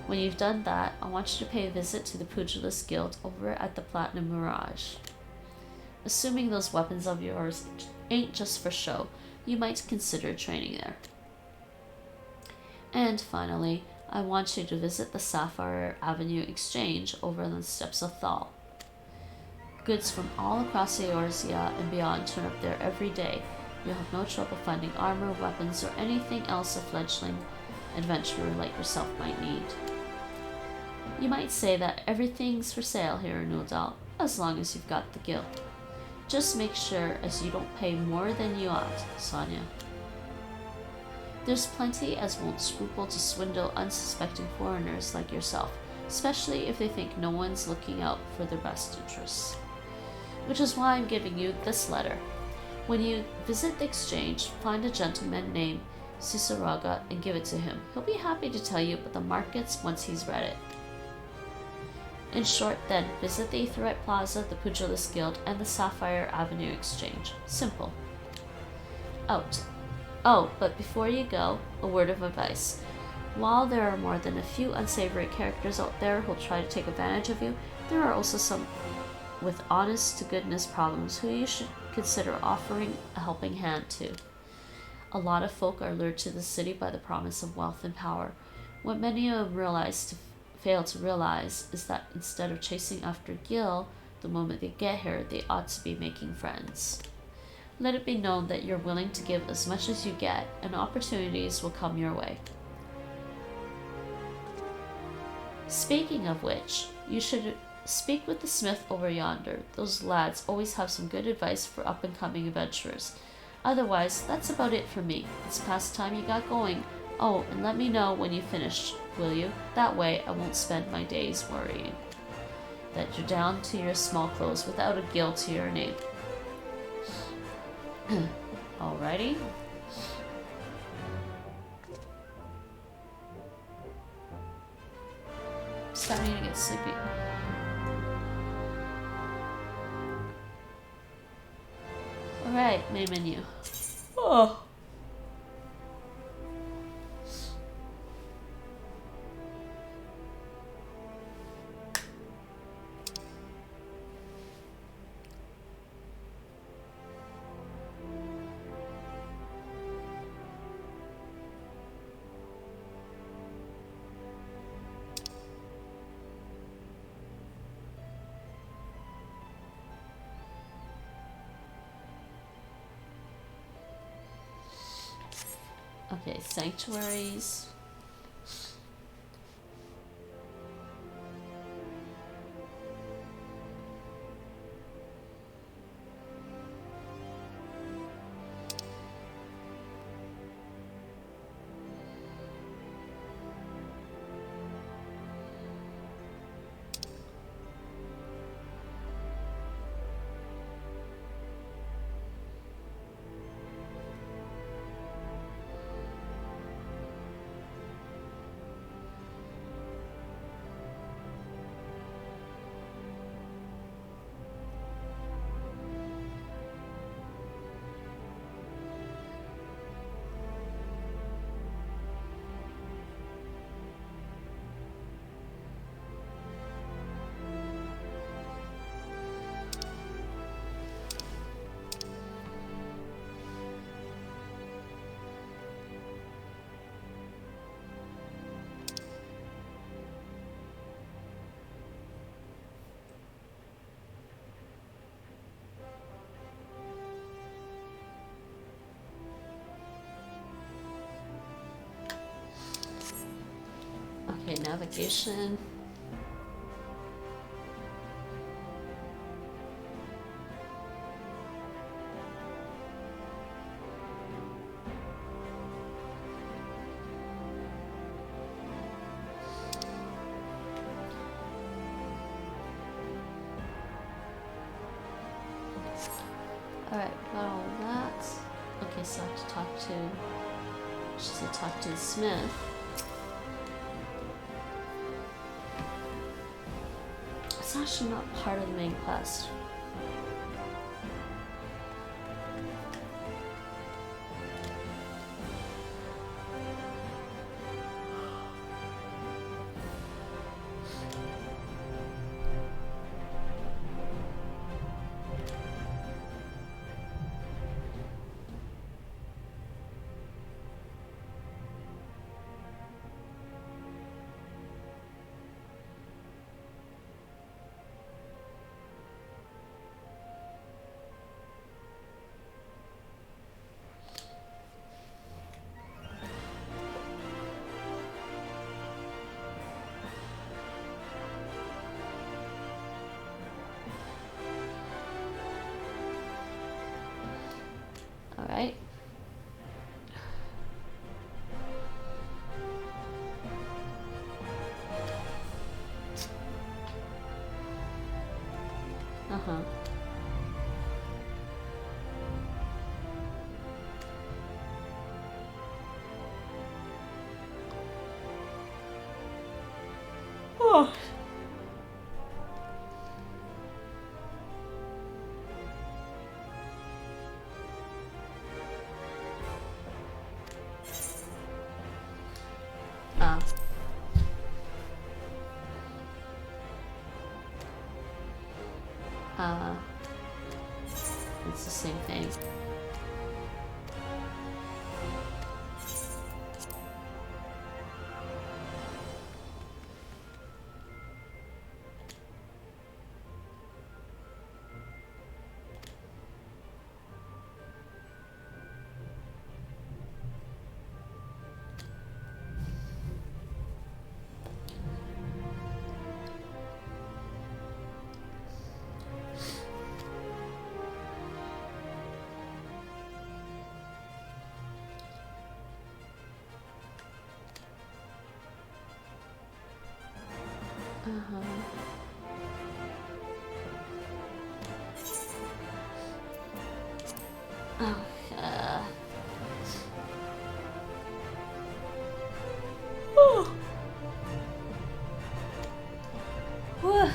When you've done that, I want you to pay a visit to the Pugilist Guild over at the Platinum Mirage. Assuming those weapons of yours ain't just for show, you might consider training there. And finally, I want you to visit the Sapphire Avenue Exchange over on the steps of Thal. Goods from all across Eorzea and beyond turn up there every day. You'll have no trouble finding armor, weapons, or anything else a fledgling adventurer like yourself might need. You might say that everything's for sale here in Ul'dah, as long as you've got the gil. Just make sure as you don't pay more than you ought, Sanya. There's plenty as won't scruple to swindle unsuspecting foreigners like yourself, especially if they think no one's looking out for their best interests. Which is why I'm giving you this letter. When you visit the exchange, find a gentleman named Sisaraga and give it to him. He'll be happy to tell you about the markets once he's read it. In short, then, visit the Aetheryte Plaza, the Pugilist Guild, and the Sapphire Avenue Exchange. Simple. Out. Oh, but before you go, a word of advice. While there are more than a few unsavory characters out there who'll try to take advantage of you, there are also some with honest-to-goodness problems who you should consider offering a helping hand to. A lot of folk are lured to the city by the promise of wealth and power. What many of them fail to realize is that instead of chasing after gil, the moment they get here, they ought to be making friends. Let it be known that you're willing to give as much as you get, and opportunities will come your way. Speaking of which, you should Speak with the smith over yonder. Those lads always have some good advice for up-and-coming adventurers. Otherwise, that's about it for me. It's past time you got going. Oh, and let me know when you finished, will you? That way I won't spend my days worrying that you're down to your small clothes without a gill to your name. Alrighty. Starting to get sleepy. Alright, main menu. Oh. Okay, sanctuaries. Okay, navigation. Alright, got all that. Okay, so I have to talk to... She said talk to the smith. It's actually not part of the main quest. Alright. Uh-huh. Oh. It's the same thing. Uh-huh. Oh, oh. Whew.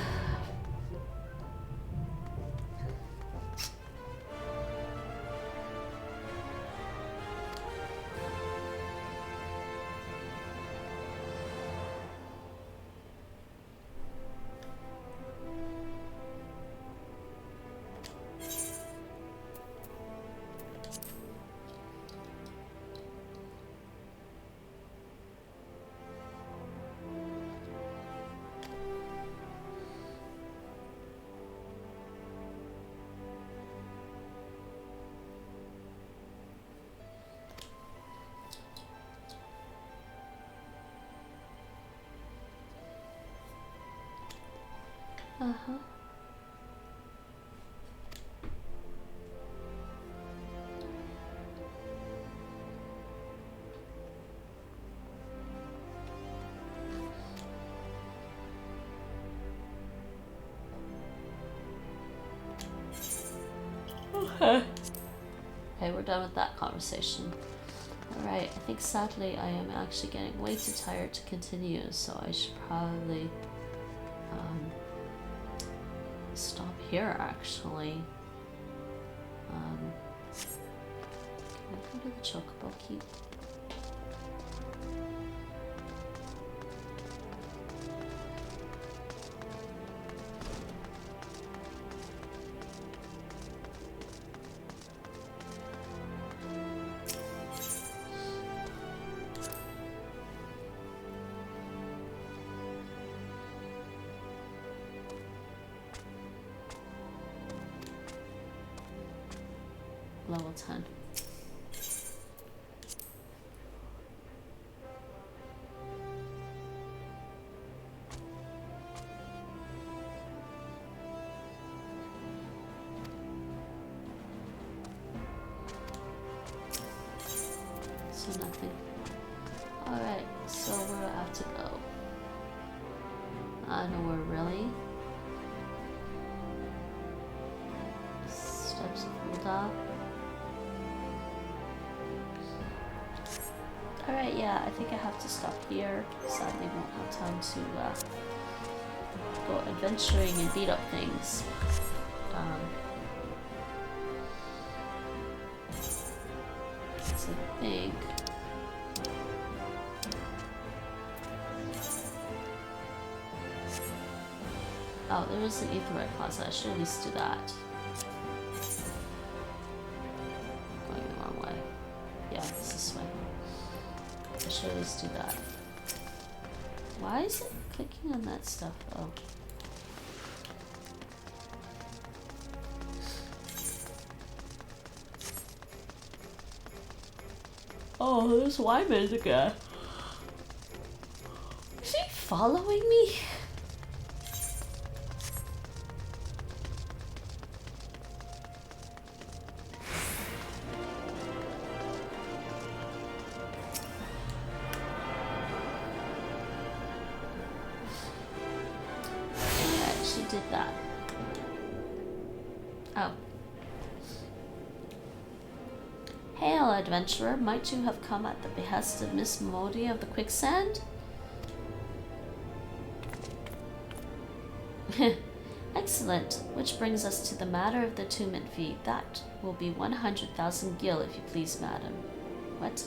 Uh-huh. Okay. Okay, we're done with that conversation. Alright, I think sadly I am actually getting way too tired to continue, so I should probably stop here actually. Can I go to the Chocobo Keep? Level 10. So nothing. Alright, so where do I have to go? Nowhere really. Steps of Ul'dah. Alright, yeah, I think I have to stop here. Sadly, won't have time to go adventuring and beat up things. So I think oh, there is an Aetheryte Plaza. I should at least do that. Going the wrong way. Yeah, it's this way. I should at least do that. Why is it clicking on that stuff? Oh. Oh, there's Wyman again. Is he following me? Did that. Oh. Hail, adventurer. Might you have come at the behest of Miss Modi of the Quicksand? Excellent. Which brings us to the matter of the attunement fee. That will be 100,000 gil, if you please, madam. What?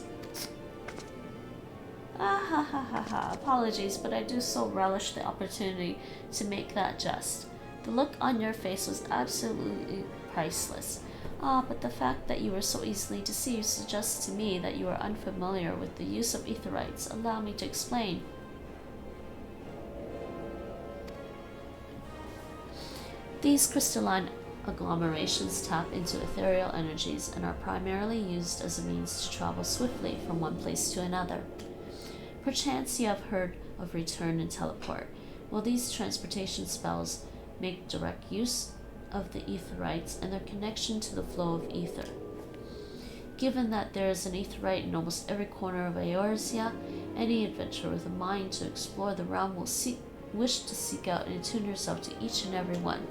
Ah ha ha ha ha. Apologies, but I do so relish the opportunity to make that just. The look on your face was absolutely priceless. Ah, but the fact that you were so easily deceived suggests to me that you are unfamiliar with the use of Aetherites. Allow me to explain. These crystalline agglomerations tap into ethereal energies and are primarily used as a means to travel swiftly from one place to another. Perchance you have heard of return and teleport. Well, these transportation spells make direct use of the Aetherites and their connection to the flow of ether. Given that there is an Aetherite in almost every corner of Eorzea, any adventurer with a mind to explore the realm will seek wish to seek out and attune yourself to each and every one.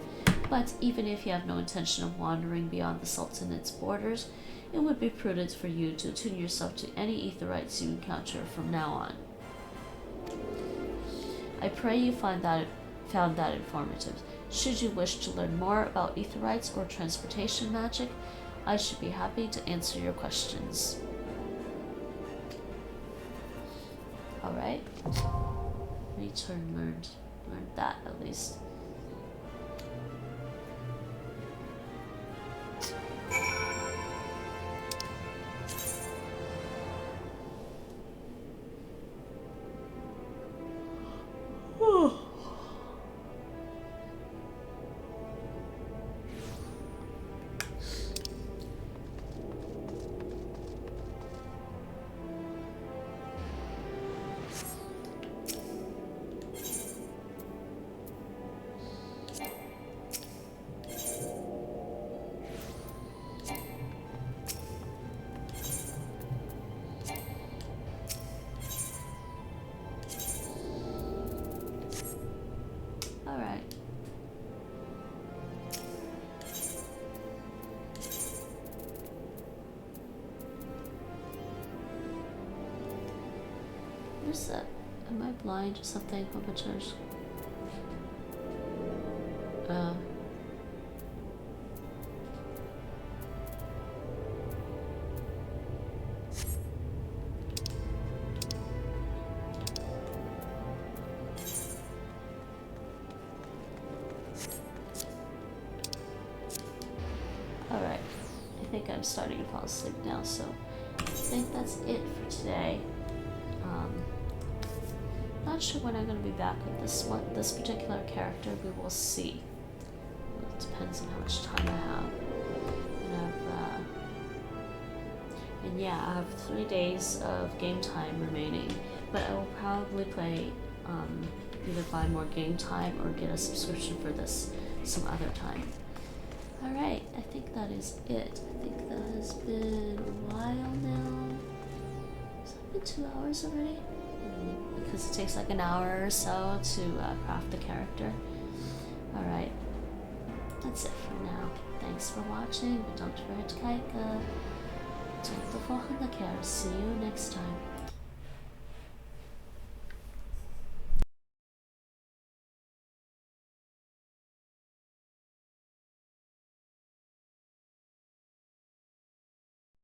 But even if you have no intention of wandering beyond the Sultanate's borders, it would be prudent for you to attune yourself to any Aetherites you encounter from now on. I pray you found that informative. Should you wish to learn more about Aetherites or transportation magic, I should be happy to answer your questions. Alright. Return learned that at least. What's that? Am I blind or something? Amateurs. Alright. I think I'm starting to fall asleep now, so I think that's it for today. Not sure when I'm going to be back with this particular character. We will see. It depends on how much time I have. And yeah, I have 3 days of game time remaining, but I will probably play either buy more game time or get a subscription for this some other time. Alright, I think that is it. I think that has been a while now. Has that been 2 hours already? Because it takes like an hour or so to craft the character. Alright, that's it for now. Thanks for watching. Bedankt voor het kijken. Tot de volgende keer. See you next time.